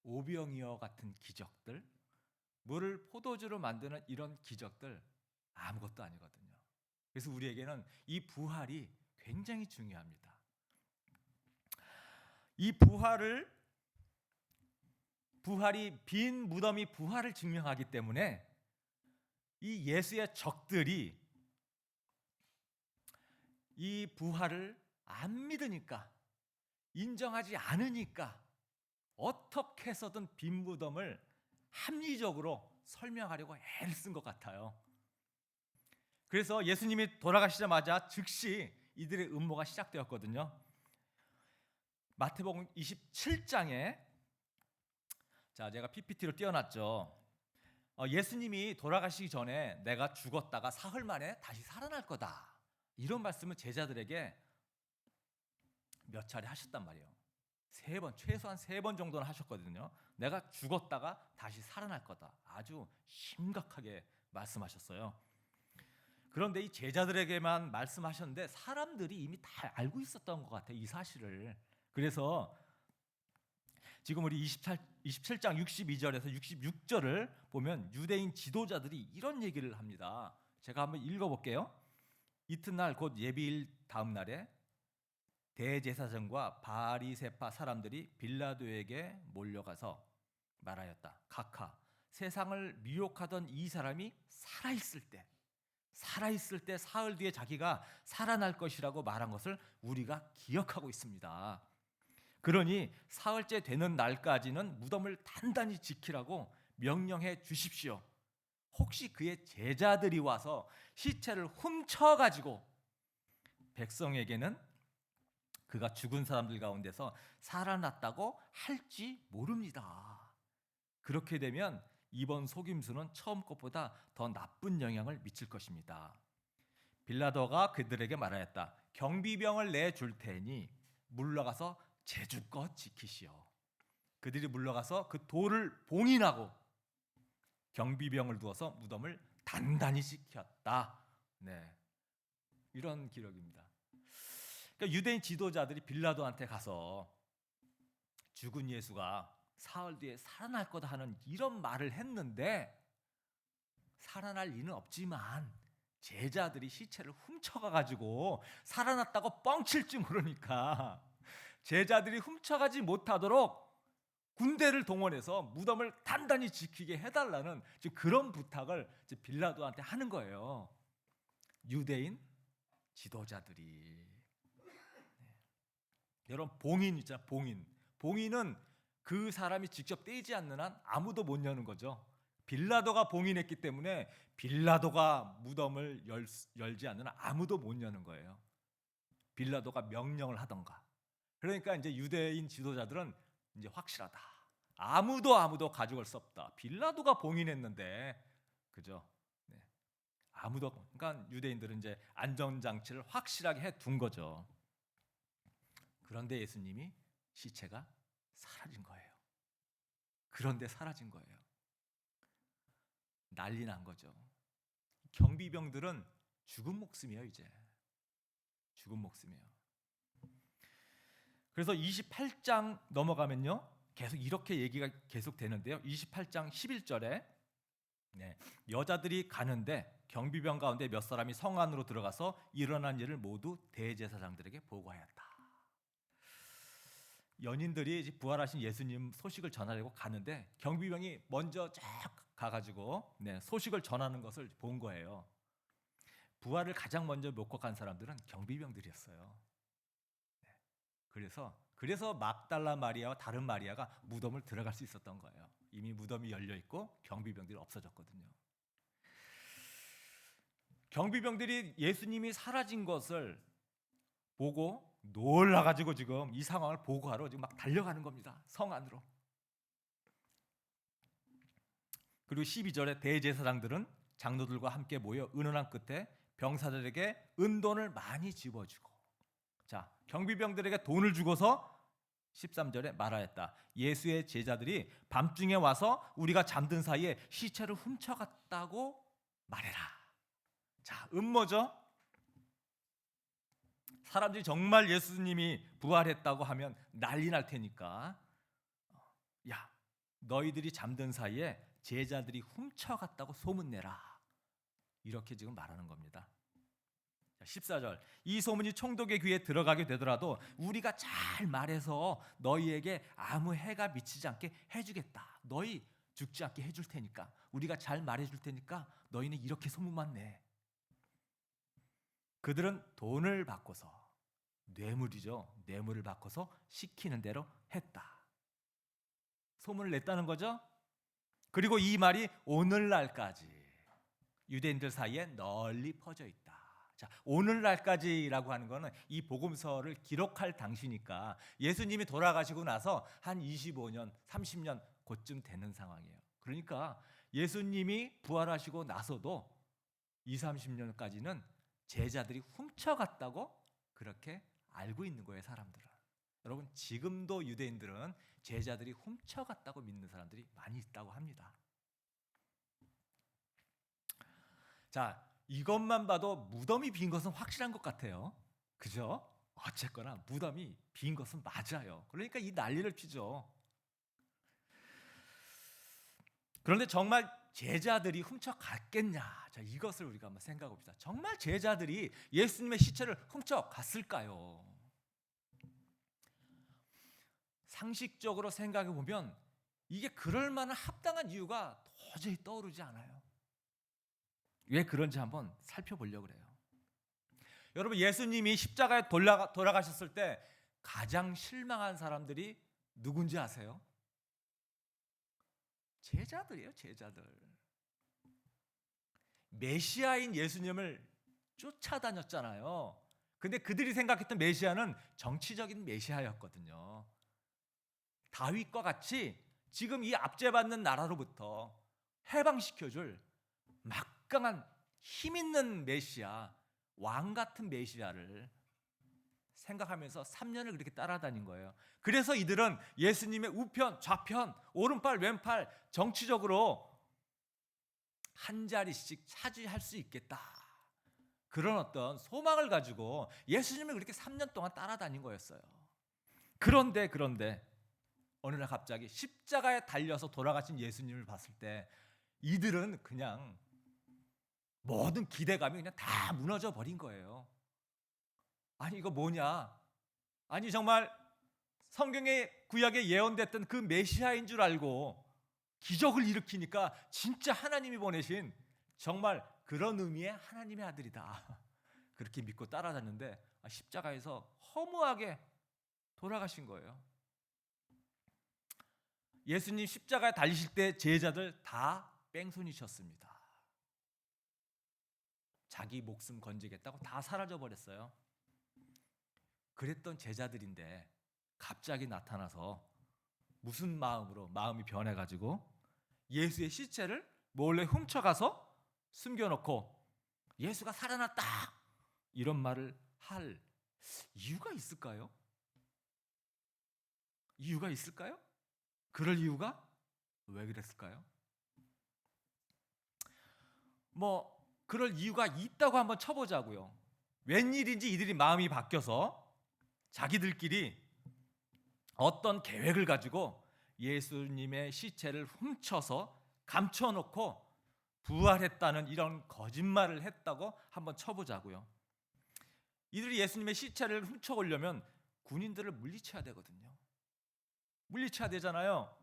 오병이어 같은 기적들, 물을 포도주로 만드는 이런 기적들 아무것도 아니거든요. 그래서 우리에게는 이 부활이 굉장히 중요합니다. 이 부활이 빈 무덤이 부활을 증명하기 때문에 이 예수의 적들이 이 부활을 안 믿으니까, 인정하지 않으니까 어떻게 해서든 빈 무덤을 합리적으로 설명하려고 애를 쓴 것 같아요. 그래서 예수님이 돌아가시자마자 즉시 이들의 음모가 시작되었거든요. 마태복음 27장에 제가 PPT로 띄워놨죠. 예수님이 돌아가시기 전에 내가 죽었다가 사흘 만에 다시 살아날 거다, 이런 말씀을 제자들에게 몇 차례 하셨단 말이에요. 3번, 최소한 3번 정도는 하셨거든요. 내가 죽었다가 다시 살아날 거다, 아주 심각하게 말씀하셨어요. 그런데 이 제자들에게만 말씀하셨는데 사람들이 이미 다 알고 있었던 것 같아요, 이 사실을. 그래서 지금 우리 27장 62절에서 66절을 보면 유대인 지도자들이 이런 얘기를 합니다. 제가 한번 읽어볼게요. 이튿날 곧 예비일 다음 날에 대제사장과 바리새파 사람들이 빌라도에게 몰려가서 말하였다. 각하, 세상을 미혹하던 이 사람이 살아있을 때 사흘 뒤에 자기가 살아날 것이라고 말한 것을 우리가 기억하고 있습니다. 그러니 사흘째 되는 날까지는 무덤을 단단히 지키라고 명령해 주십시오. 혹시 그의 제자들이 와서 시체를 훔쳐가지고 백성에게는 그가 죽은 사람들 가운데서 살아났다고 할지 모릅니다. 그렇게 되면 이번 속임수는 처음 것보다 더 나쁜 영향을 미칠 것입니다. 빌라도가 그들에게 말하였다. 경비병을 내줄 테니 물러가서 제주껏 지키시오. 그들이 물러가서 그 돌을 봉인하고 경비병을 두어서 무덤을 단단히 지켰다. 네, 이런 기록입니다. 그러니까 유대인 지도자들이 빌라도한테 가서 죽은 예수가 사흘 뒤에 살아날 거다 하는 이런 말을 했는데 살아날 리는 없지만 제자들이 시체를 훔쳐가 가지고 살아났다고 뻥칠지 모르니까 제자들이 훔쳐가지 못하도록 군대를 동원해서 무덤을 단단히 지키게 해달라는 지금 그런 부탁을 빌라도한테 하는 거예요. 유대인 지도자들이. 여러분, 봉인 있잖아요. 봉인은 그 사람이 직접 떼지 않는 한 아무도 못 여는 거죠. 빌라도가 봉인했기 때문에 빌라도가 무덤을 열지 않는 한 아무도 못 여는 거예요. 빌라도가 명령을 하던가. 그러니까 이제 유대인 지도자들은 이제 확실하다. 아무도 가져갈 수 없다. 빌라도가 봉인했는데, 그죠? 네. 아무도. 그러니까 유대인들은 이제 안전장치를 확실하게 해둔 거죠. 그런데 예수님이 시체가 사라진 거예요. 그런데 사라진 거예요. 난리 난 거죠. 경비병들은 죽은 목숨이에요, 이제. 죽은 목숨이에요. 그래서 28장 넘어가면요, 계속 이렇게 얘기가 계속 되는데요. 28장 11절에 여자들이 가는데 경비병 가운데 몇 사람이 성 안으로 들어가서 일어난 일을 모두 대제사장들에게 보고하였다. 연인들이 부활하신 예수님 소식을 전하려고 가는데 경비병이 먼저 쫙 가가지고 소식을 전하는 것을 본 거예요. 부활을 가장 먼저 놓고 간 사람들은 경비병들이었어요. 그래서 막달라 마리아와 다른 마리아가 무덤을 들어갈 수 있었던 거예요. 이미 무덤이 열려 있고 경비병들이 없어졌거든요. 경비병들이 예수님이 사라진 것을 보고 놀라가지고 지금 이 상황을 보고하러 지금 막 달려가는 겁니다. 성 안으로. 그리고 12절에 대제사장들은 장로들과 함께 모여 의논한 끝에 병사들에게 은돈을 많이 집어주고, 자, 경비병들에게 돈을 주고서 13절에 말하였다. 예수의 제자들이 밤중에 와서 우리가 잠든 사이에 시체를 훔쳐갔다고 말해라. 자, 음모죠. 사람들이 정말 예수님이 부활했다고 하면 난리 날 테니까, 야, 너희들이 잠든 사이에 제자들이 훔쳐갔다고 소문내라. 이렇게 지금 말하는 겁니다. 14절, 이 소문이 총독의 귀에 들어가게 되더라도 우리가 잘 말해서 너희에게 아무 해가 미치지 않게 해주겠다. 너희 죽지 않게 해줄 테니까, 우리가 잘 말해줄 테니까 너희는 이렇게 소문만 내. 그들은 돈을 바꿔서, 뇌물이죠, 뇌물을 바꿔서 시키는 대로 했다. 소문을 냈다는 거죠. 그리고 이 말이 오늘날까지 유대인들 사이에 널리 퍼져 있다. 자, 오늘날까지라고 하는 거는 이 복음서를 기록할 당시니까 예수님이 돌아가시고 나서 한 25년, 30년 그쯤 되는 상황이에요. 그러니까 예수님이 부활하시고 나서도 20, 30년까지는 제자들이 훔쳐갔다고 그렇게 알고 있는 거예요, 사람들은. 여러분, 지금도 유대인들은 제자들이 훔쳐갔다고 믿는 사람들이 많이 있다고 합니다. 자, 이것만 봐도 무덤이 빈 것은 확실한 것 같아요. 그죠? 어쨌거나 무덤이 빈 것은 맞아요. 그러니까 이 난리를 피죠. 그런데 정말 제자들이 훔쳐갔겠냐? 자, 이것을 우리가 한번 생각해 봅시다. 정말 제자들이 예수님의 시체를 훔쳐갔을까요? 상식적으로 생각해 보면 이게 그럴 만한 합당한 이유가 도저히 떠오르지 않아요. 왜 그런지 한번 살펴보려고 그래요. 여러분, 예수님이 십자가에 돌아가셨을 때 가장 실망한 사람들이 누군지 아세요? 제자들이에요, 제자들. 메시아인 예수님을 쫓아다녔잖아요. 근데 그들이 생각했던 메시아는 정치적인 메시아였거든요. 다윗과 같이 지금 이 압제받는 나라로부터 해방시켜줄 막강한 힘 있는 메시아, 왕 같은 메시아를 생각하면서 3년을 그렇게 따라다닌 거예요. 그래서 이들은 예수님의 우편, 좌편, 오른팔, 왼팔 정치적으로 한 자리씩 차지할 수 있겠다. 그런 어떤 소망을 가지고 예수님을 그렇게 3년 동안 따라다닌 거였어요. 그런데 어느 날 갑자기 십자가에 달려서 돌아가신 예수님을 봤을 때 이들은 그냥 모든 기대감이 그냥 다 무너져 버린 거예요. 아니 이거 뭐냐? 아니 정말 성경의 구약에 예언됐던 그 메시아인 줄 알고 기적을 일으키니까 진짜 하나님이 보내신 정말 그런 의미의 하나님의 아들이다. 그렇게 믿고 따라다녔는데 십자가에서 허무하게 돌아가신 거예요. 예수님 십자가에 달리실 때 제자들 다 뺑소니셨습니다. 자기 목숨 건지겠다고 다 사라져 버렸어요. 그랬던 제자들인데 갑자기 나타나서 무슨 마음으로 마음이 변해가지고 예수의 시체를 몰래 훔쳐가서 숨겨놓고 예수가 살아났다 이런 말을 할 이유가 있을까요? 이유가 있을까요? 그럴 이유가 왜 그랬을까요? 뭐 그럴 이유가 있다고 한번 쳐보자고요. 웬일인지 이들이 마음이 바뀌어서 자기들끼리 어떤 계획을 가지고 예수님의 시체를 훔쳐서 감춰놓고 부활했다는 이런 거짓말을 했다고 한번 쳐보자고요. 이들이 예수님의 시체를 훔쳐오려면 군인들을 물리쳐야 되거든요. 물리쳐야 되잖아요.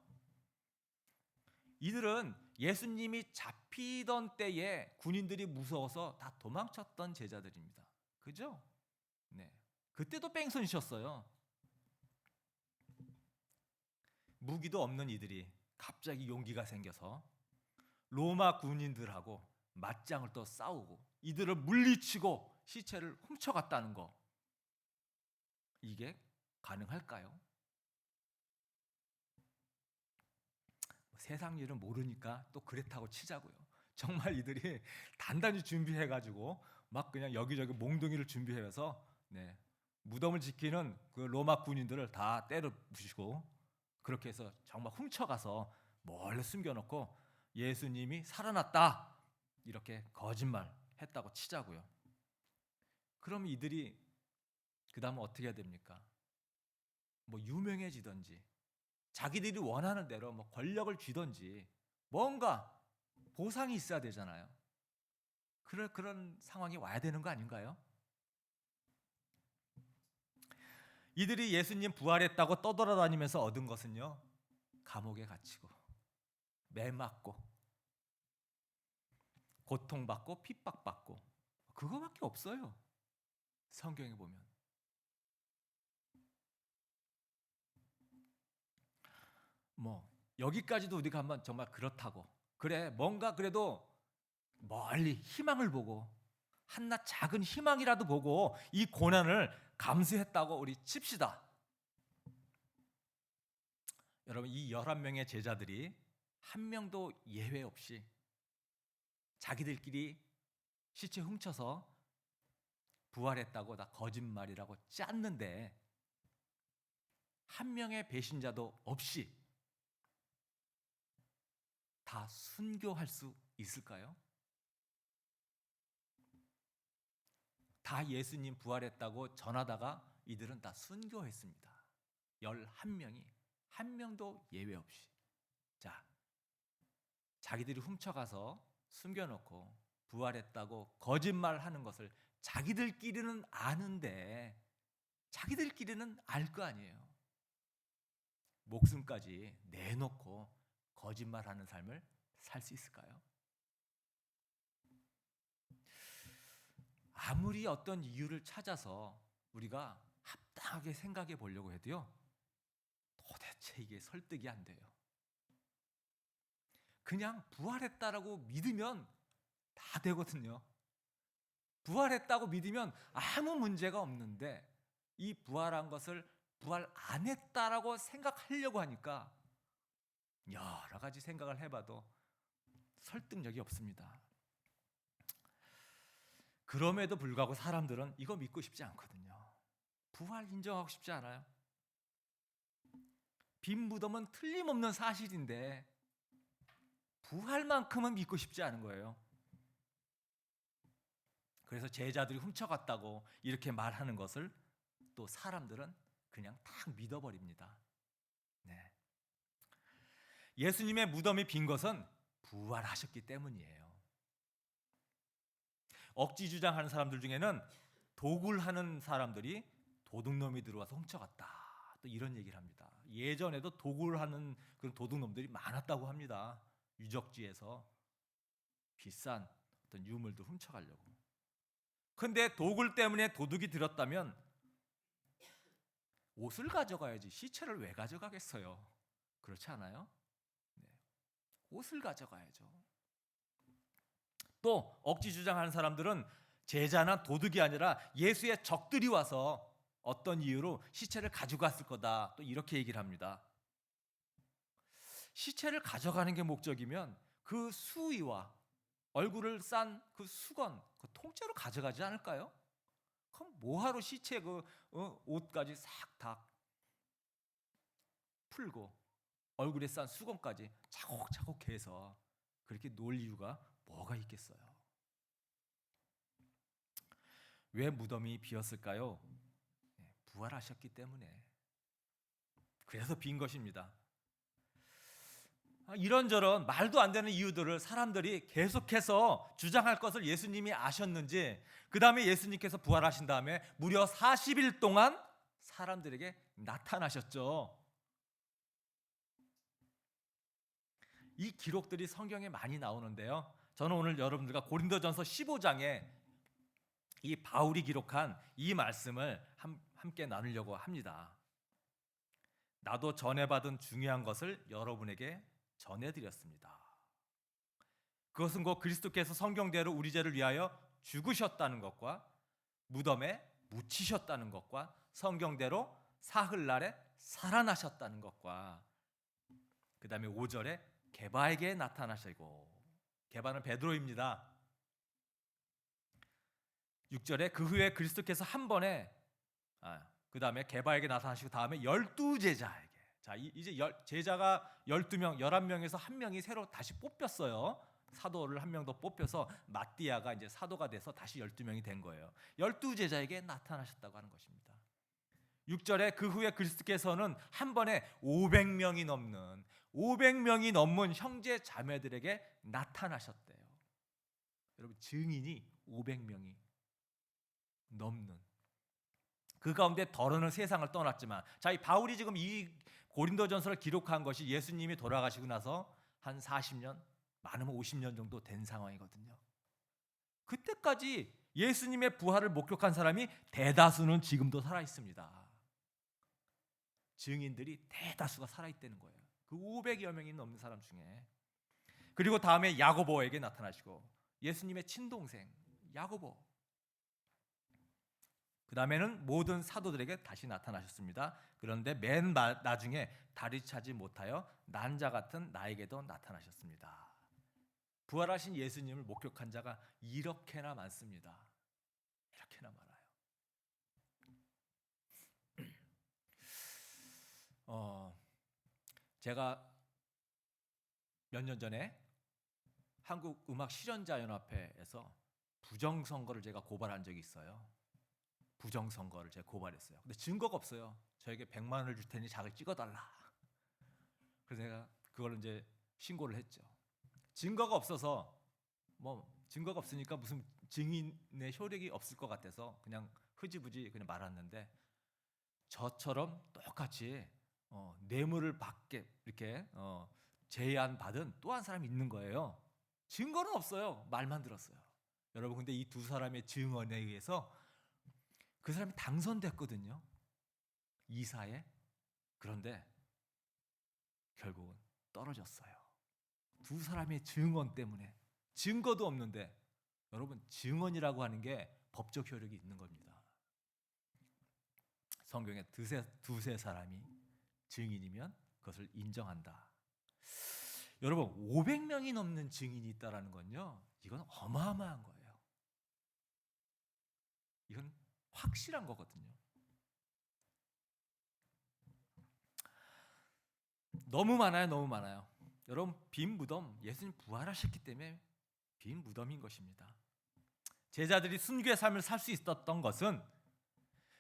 이들은 예수님이 잡히던 때에 군인들이 무서워서 다 도망쳤던 제자들입니다. 그죠? 네. 그때도 뺑소니셨어요. 무기도 없는 이들이 갑자기 용기가 생겨서 로마 군인들하고 맞짱을 또 싸우고 이들을 물리치고 시체를 훔쳐갔다는 거, 이게 가능할까요? 세상 일은 모르니까 또 그랬다고 치자고요. 정말 이들이 단단히 준비해가지고 막 그냥 여기저기 몽둥이를 준비해서 무덤을 지키는 그 로마 군인들을 다 때려 부시고 그렇게 해서 정말 훔쳐가서 몰래 숨겨놓고 예수님이 살아났다 이렇게 거짓말했다고 치자고요. 그럼 이들이 그 다음은 어떻게 해야 됩니까? 뭐 유명해지든지 자기들이 원하는 대로 뭐 권력을 쥐든지 뭔가 보상이 있어야 되잖아요. 그런 상황이 와야 되는 거 아닌가요? 이들이 예수님 부활했다고 떠돌아다니면서 얻은 것은요, 감옥에 갇히고 매 맞고 고통받고 핍박받고 그거밖에 없어요. 성경에 보면. 뭐 여기까지도 우리가 한번 정말 그렇다고, 그래 뭔가 그래도 멀리 희망을 보고 한낱 작은 희망이라도 보고 이 고난을 감수했다고 우리 칩시다. 여러분, 이 11명의 제자들이 한 명도 예외 없이 자기들끼리 시체 훔쳐서 부활했다고 다 거짓말이라고 짰는데 한 명의 배신자도 없이 다 순교할 수 있을까요? 다 예수님 부활했다고 전하다가 이들은 다 순교했습니다. 11명이 한 명도 예외 없이. 자, 자기들이 훔쳐가서 숨겨놓고 부활했다고 거짓말하는 것을 자기들끼리는 아는데 자기들끼리는 알 거 아니에요. 목숨까지 내놓고 거짓말하는 삶을 살 수 있을까요? 아무리 어떤 이유를 찾아서 우리가 합당하게 생각해 보려고 해도요, 도대체 이게 설득이 안 돼요. 그냥 부활했다라고 믿으면 다 되거든요. 부활했다고 믿으면 아무 문제가 없는데 이 부활한 것을 부활 안 했다라고 생각하려고 하니까 여러 가지 생각을 해봐도 설득력이 없습니다. 그럼에도 불구하고 사람들은 이거 믿고 싶지 않거든요. 부활 인정하고 싶지 않아요. 빈 무덤은 틀림없는 사실인데 부활만큼은 믿고 싶지 않은 거예요. 그래서 제자들이 훔쳐갔다고 이렇게 말하는 것을 또 사람들은 그냥 딱 믿어버립니다. 네. 예수님의 무덤이 빈 것은 부활하셨기 때문이에요. 억지 주장하는 사람들 중에는 도굴하는 사람들이 도둑놈이 들어와서 훔쳐갔다, 또 이런 얘기를 합니다. 예전에도 도굴하는 그런 도둑놈들이 많았다고 합니다. 유적지에서 비싼 어떤 유물도 훔쳐가려고. 근데 도굴 때문에 도둑이 들었다면 옷을 가져가야지 시체를 왜 가져가겠어요? 그렇지 않아요? 네. 옷을 가져가야죠. 또 억지 주장하는 사람들은 제자나 도둑이 아니라 예수의 적들이 와서 어떤 이유로 시체를 가져갔을 거다, 또 이렇게 얘기를 합니다. 시체를 가져가는 게 목적이면 그 수의와 얼굴을 싼 그 수건, 그 통째로 가져가지 않을까요? 그럼 뭐하러 시체 그 옷까지 싹 다 풀고 얼굴에 싼 수건까지 차곡차곡 해서 그렇게 놓을 이유가 뭐가 있겠어요? 왜 무덤이 비었을까요? 부활하셨기 때문에. 그래서 빈 것입니다. 이런저런 말도 안 되는 이유들을 사람들이 계속해서 주장할 것을 예수님이 아셨는지, 그 다음에 예수님께서 부활하신 다음에 무려 40일 동안 사람들에게 나타나셨죠. 이 기록들이 성경에 많이 나오는데요, 저는 오늘 여러분들과 고린도전서 15장에 이 바울이 기록한 이 말씀을 함께 나누려고 합니다. 나도 전해받은 중요한 것을 여러분에게 전해드렸습니다. 그것은 곧 그리스도께서 성경대로 우리 죄를 위하여 죽으셨다는 것과 무덤에 묻히셨다는 것과 성경대로 사흘날에 살아나셨다는 것과 그 다음에 5절에 게바에게 나타나시고, 게바는 베드로입니다. 6절에 그 후에 그리스도께서 한 번에 그 다음에 게바에게 나타나시고 다음에 12제자에게, 자 이제 제자가 12명, 11명에서 한 명이 새로 다시 뽑혔어요. 사도를 한 명 더 뽑혀서 마띠아가 이제 사도가 돼서 다시 12명이 된 거예요. 12제자에게 나타나셨다고 하는 것입니다. 6절에 그 후에 그리스도께서는 한 번에 500명이 넘는 형제 자매들에게 나타나셨대요. 여러분, 증인이 500명이 넘는, 그 가운데 더러는 세상을 떠났지만, 자, 이 바울이 지금 이 고린도전서를 기록한 것이 예수님이 돌아가시고 나서 한 40년, 많으면 50년 정도 된 상황이거든요. 그때까지 예수님의 부활을 목격한 사람이 대다수는 지금도 살아 있습니다. 증인들이 대다수가 살아 있다는 거예요. 그 500여 명이 넘는 사람 중에. 그리고 다음에 야고보에게 나타나시고, 예수님의 친동생 야고보, 그 다음에는 모든 사도들에게 다시 나타나셨습니다. 그런데 맨 나중에 다리 차지 못하여 난자 같은 나에게도 나타나셨습니다. 부활하신 예수님을 목격한 자가 이렇게나 많습니다. 이렇게나 많아요. 제가 몇 년 전에 한국음악실현자연합회에서 부정선거를 제가 고발한 적이 있어요. 부정선거를 제가 고발했어요. 근데 증거가 없어요. 저에게 100만 원을 줄 테니 자기를 찍어달라. 그래서 제가 그걸 이제 신고를 했죠. 증거가 없어서, 증거가 없으니까 무슨 증인의 효력이 없을 것 같아서 그냥 흐지부지 그냥 말았는데, 저처럼 똑같이 뇌물을 받게 이렇게 제안받은 또 한 사람이 있는 거예요. 증거는 없어요. 말만 들었어요. 여러분, 근데 이 두 사람의 증언에 의해서 그 사람이 당선됐거든요, 이사에. 그런데 결국은 떨어졌어요. 두 사람의 증언 때문에. 증거도 없는데 여러분, 증언이라고 하는 게 법적 효력이 있는 겁니다. 성경에 두세 사람이 증인이면 그것을 인정한다. 여러분, 500명이 넘는 증인이 있다라는 건요, 이건 어마어마한 거예요. 이건 확실한 거거든요. 너무 많아요, 너무 많아요. 여러분, 빈 무덤, 예수님 부활하셨기 때문에 빈 무덤인 것입니다. 제자들이 순교의 삶을 살 수 있었던 것은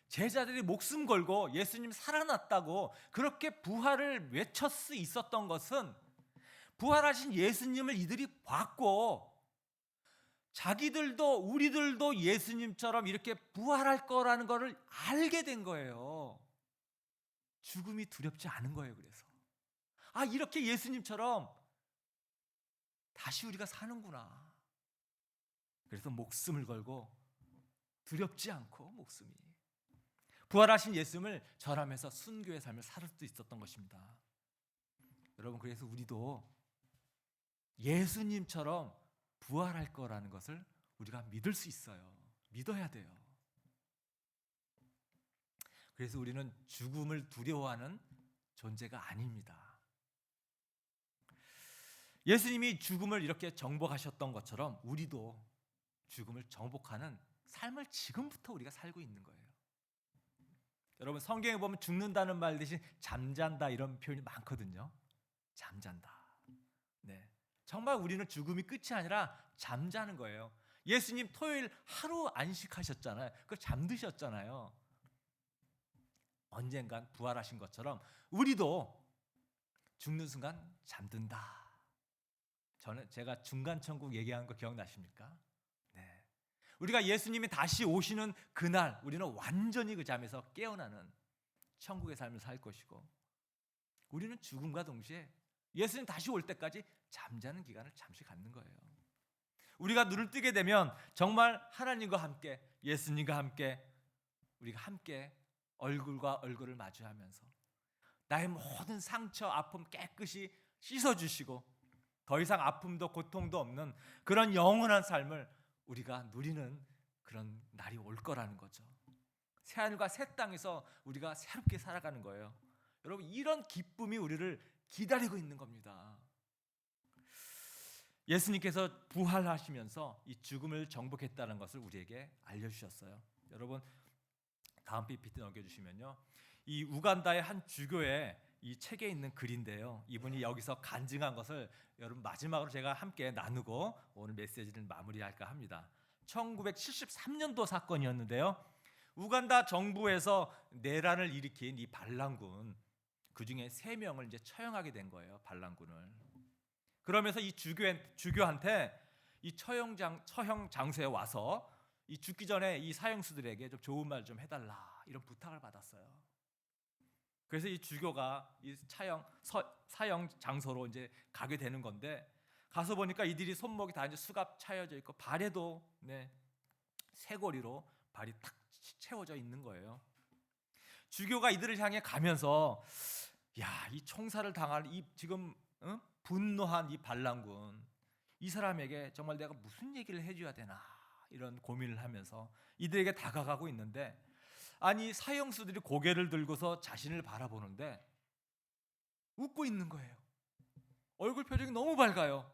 제자들이 목숨 걸고 예수님 살아났다고 그렇게 부활을 외칠 수 있었던 것은 부활하신 예수님을 이들이 봤고, 자기들도 우리들도 예수님처럼 이렇게 부활할 거라는 것을 알게 된 거예요. 죽음이 두렵지 않은 거예요. 그래서 이렇게 예수님처럼 다시 우리가 사는구나. 그래서 목숨을 걸고 두렵지 않고 목숨이 부활하신 예수님을 절하면서 순교의 삶을 살 수 있었던 것입니다. 여러분, 그래서 우리도 예수님처럼 부활할 거라는 것을 우리가 믿을 수 있어요. 믿어야 돼요. 그래서 우리는 죽음을 두려워하는 존재가 아닙니다. 예수님이 죽음을 이렇게 정복하셨던 것처럼 우리도 죽음을 정복하는 삶을 지금부터 우리가 살고 있는 거예요. 여러분, 성경에 보면 죽는다는 말 대신 잠잔다 이런 표현이 많거든요. 잠잔다. 네, 정말 우리는 죽음이 끝이 아니라 잠자는 거예요. 예수님 토요일 하루 안식하셨잖아요. 그걸 잠드셨잖아요. 언젠간 부활하신 것처럼 우리도 죽는 순간 잠든다. 제가 중간천국 얘기한 거 기억나십니까? 네. 우리가 예수님이 다시 오시는 그날 우리는 완전히 그 잠에서 깨어나는 천국의 삶을 살 것이고, 우리는 죽음과 동시에 예수님 다시 올 때까지 잠자는 기간을 잠시 갖는 거예요. 우리가 눈을 뜨게 되면 정말 하나님과 함께, 예수님과 함께, 우리가 함께 얼굴과 얼굴을 마주하면서 나의 모든 상처, 아픔 깨끗이 씻어주시고 더 이상 아픔도 고통도 없는 그런 영원한 삶을 우리가 누리는 그런 날이 올 거라는 거죠. 새하늘과 새 땅에서 우리가 새롭게 살아가는 거예요. 여러분, 이런 기쁨이 우리를 기다리고 있는 겁니다. 예수님께서 부활하시면서 이 죽음을 정복했다는 것을 우리에게 알려주셨어요. 여러분, 다음 PPT 넘겨주시면요, 이 우간다의 한 주교의 이 책에 있는 글인데요, 이분이 여기서 간증한 것을 여러분 마지막으로 제가 함께 나누고 오늘 메시지를 마무리할까 합니다. 1973년도 사건이었는데요, 우간다 정부에서 내란을 일으킨 이 반란군, 그 중에 3명을 이제 처형하게 된 거예요. 반란군을. 그러면서 이 주교한테 이 처형 장소에 와서 이 죽기 전에 이 사형수들에게 좀 좋은 말 좀 해달라, 이런 부탁을 받았어요. 그래서 이 주교가 이 사형 장소로 이제 가게 되는 건데, 가서 보니까 이들이 손목이 다 이제 수갑 차여져 있고 발에도 쇠고리로 발이 탁 채워져 있는 거예요. 주교가 이들을 향해 가면서, 야, 이 총살을 당할 이 지금 분노한 이 반란군, 이 사람에게 정말 내가 무슨 얘기를 해줘야 되나, 이런 고민을 하면서 이들에게 다가가고 있는데, 아니 사형수들이 고개를 들고서 자신을 바라보는데 웃고 있는 거예요. 얼굴 표정이 너무 밝아요.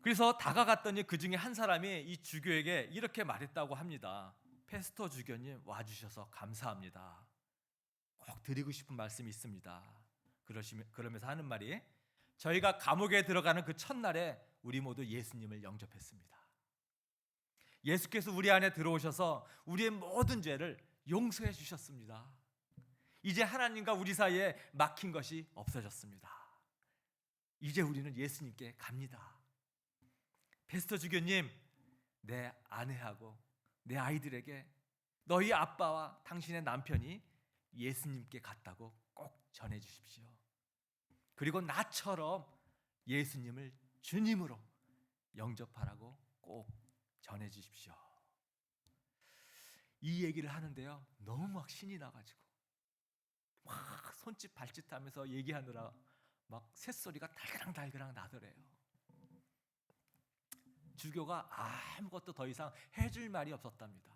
그래서 다가갔더니 그 중에 한 사람이 이 주교에게 이렇게 말했다고 합니다. 페스토 주교님, 와주셔서 감사합니다. 꼭 드리고 싶은 말씀이 있습니다. 그러면서 하는 말이, 저희가 감옥에 들어가는 그 첫날에 우리 모두 예수님을 영접했습니다. 예수께서 우리 안에 들어오셔서 우리의 모든 죄를 용서해 주셨습니다. 이제 하나님과 우리 사이에 막힌 것이 없어졌습니다. 이제 우리는 예수님께 갑니다. 페스토 주교님, 내 아내하고 내 아이들에게 너희 아빠와 당신의 남편이 예수님께 갔다고 꼭 전해 주십시오. 그리고 나처럼 예수님을 주님으로 영접하라고 꼭 전해 주십시오. 이 얘기를 하는데요, 너무 막 신이 나가지고 막 손짓 발짓 하면서 얘기하느라 막 새소리가 달그랑 나더래요. 주교가 아무것도 더 이상 해줄 말이 없었답니다.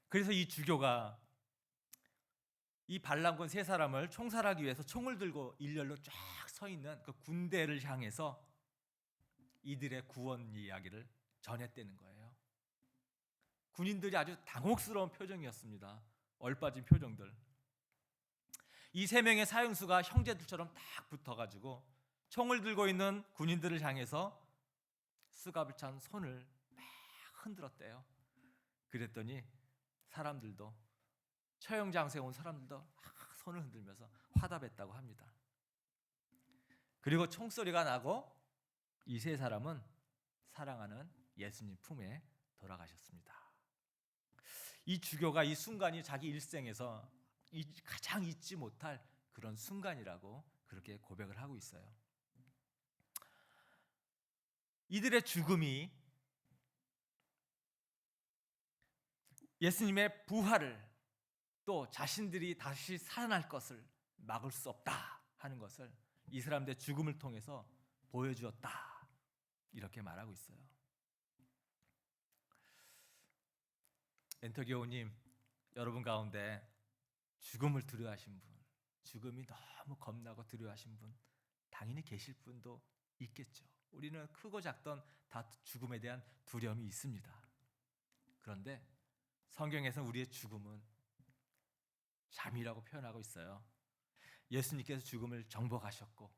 그래서 이 주교가 이 반란군 세 사람을 총살하기 위해서 총을 들고 일렬로 쫙 서 있는 그 군대를 향해서 이들의 구원 이야기를 전했다는 거예요. 군인들이 아주 당혹스러운 표정이었습니다. 얼빠진 표정들. 이 세 명의 사형수가 형제들처럼 딱 붙어가지고 총을 들고 있는 군인들을 향해서 수갑을 찬 손을 막 흔들었대요. 그랬더니 사람들도, 처형장소에 온 사람들도 막 손을 흔들면서 화답했다고 합니다. 그리고 총소리가 나고 이 세 사람은 사랑하는 예수님 품에 돌아가셨습니다. 이 주교가 이 순간이 자기 일생에서 가장 잊지 못할 그런 순간이라고 그렇게 고백을 하고 있어요. 이들의 죽음이 예수님의 부활을, 또 자신들이 다시 살아날 것을 막을 수 없다 하는 것을 이 사람들의 죽음을 통해서 보여주었다, 이렇게 말하고 있어요. 엔터교우님, 여러분 가운데 죽음을 두려워하신 분, 죽음이 너무 겁나고 두려워하신 분 당연히 계실 분도 있겠죠. 우리는 크고 작던 다 죽음에 대한 두려움이 있습니다. 그런데 성경에서 우리의 죽음은 잠이라고 표현하고 있어요. 예수님께서 죽음을 정복하셨고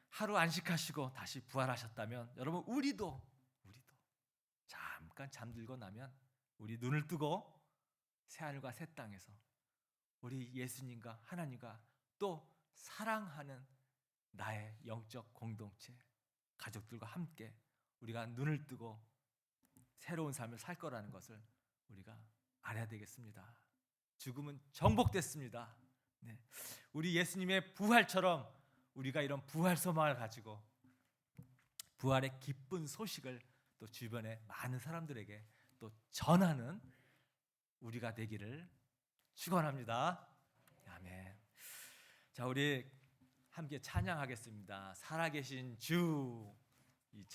하루 안식하시고 다시 부활하셨다면, 여러분 우리도 잠깐 잠들고 나면 우리 눈을 뜨고 새하늘과 새 땅에서 우리 예수님과 하나님과 또 사랑하는 나의 영적 공동체, 가족들과 함께 우리가 눈을 뜨고 새로운 삶을 살 거라는 것을 우리가 알아야 되겠습니다. 죽음은 정복됐습니다. 네. 우리 예수님의 부활처럼 우리가 이런 부활 소망을 가지고 부활의 기쁜 소식을 또 주변에 많은 사람들에게 또 전하는 우리가 되기를 축원합니다. 아멘. 자, 우리 함께 찬양하겠습니다. 살아계신 주. 이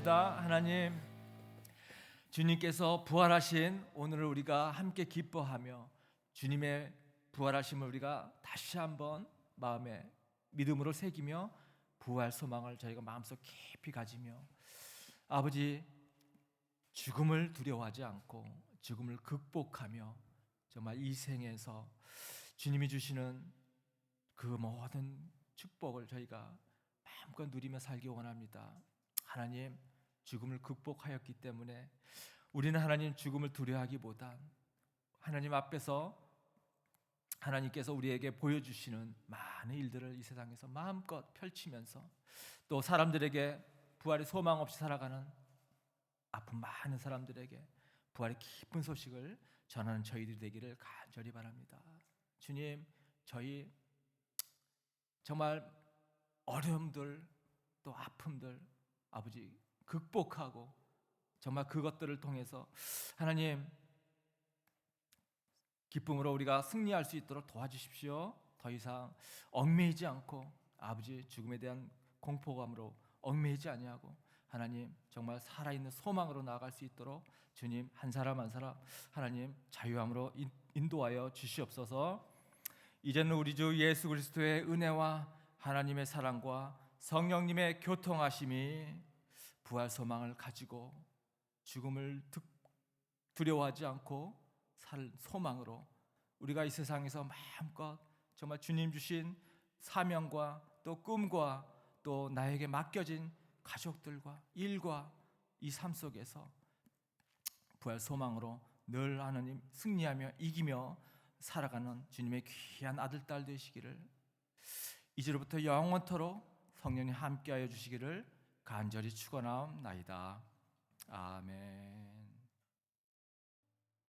기도합니다. 하나님, 주님께서 부활하신 오늘을 우리가 함께 기뻐하며 주님의 부활하심을 우리가 다시 한번 마음에 믿음으로 새기며 부활 소망을 저희가 마음속 깊이 가지며 아버지, 죽음을 두려워하지 않고 죽음을 극복하며 정말 이 생에서 주님이 주시는 그 모든 축복을 저희가 마음껏 누리며 살기 원합니다. 하나님, 죽음을 극복하였기 때문에 우리는 하나님 죽음을 두려워하기보다 하나님 앞에서 하나님께서 우리에게 보여주시는 많은 일들을 이 세상에서 마음껏 펼치면서 또 사람들에게 부활의 소망 없이 살아가는 아픈 많은 사람들에게 부활의 기쁜 소식을 전하는 저희들이 되기를 간절히 바랍니다. 주님, 저희 정말 어려움들 또 아픔들 아버지 극복하고 정말 그것들을 통해서 하나님 기쁨으로 우리가 승리할 수 있도록 도와주십시오. 더 이상 얽매이지 않고 아버지 죽음에 대한 공포감으로 얽매이지 아니하고 하나님 정말 살아있는 소망으로 나아갈 수 있도록 주님 한 사람 한 사람 하나님 자유함으로 인도하여 주시옵소서. 이제는 우리 주 예수 그리스도의 은혜와 하나님의 사랑과 성령님의 교통하심이 부활 소망을 가지고 죽음을 두려워하지 않고 살 소망으로 우리가 이 세상에서 마음껏 정말 주님 주신 사명과 또 꿈과 또 나에게 맡겨진 가족들과 일과 이 삶 속에서 부활 소망으로 늘 하나님 승리하며 이기며 살아가는 주님의 귀한 아들 딸 되시기를 이제로부터 영원토록 성령님 함께하여 주시기를 간절히 축원하옵나이다. 아멘.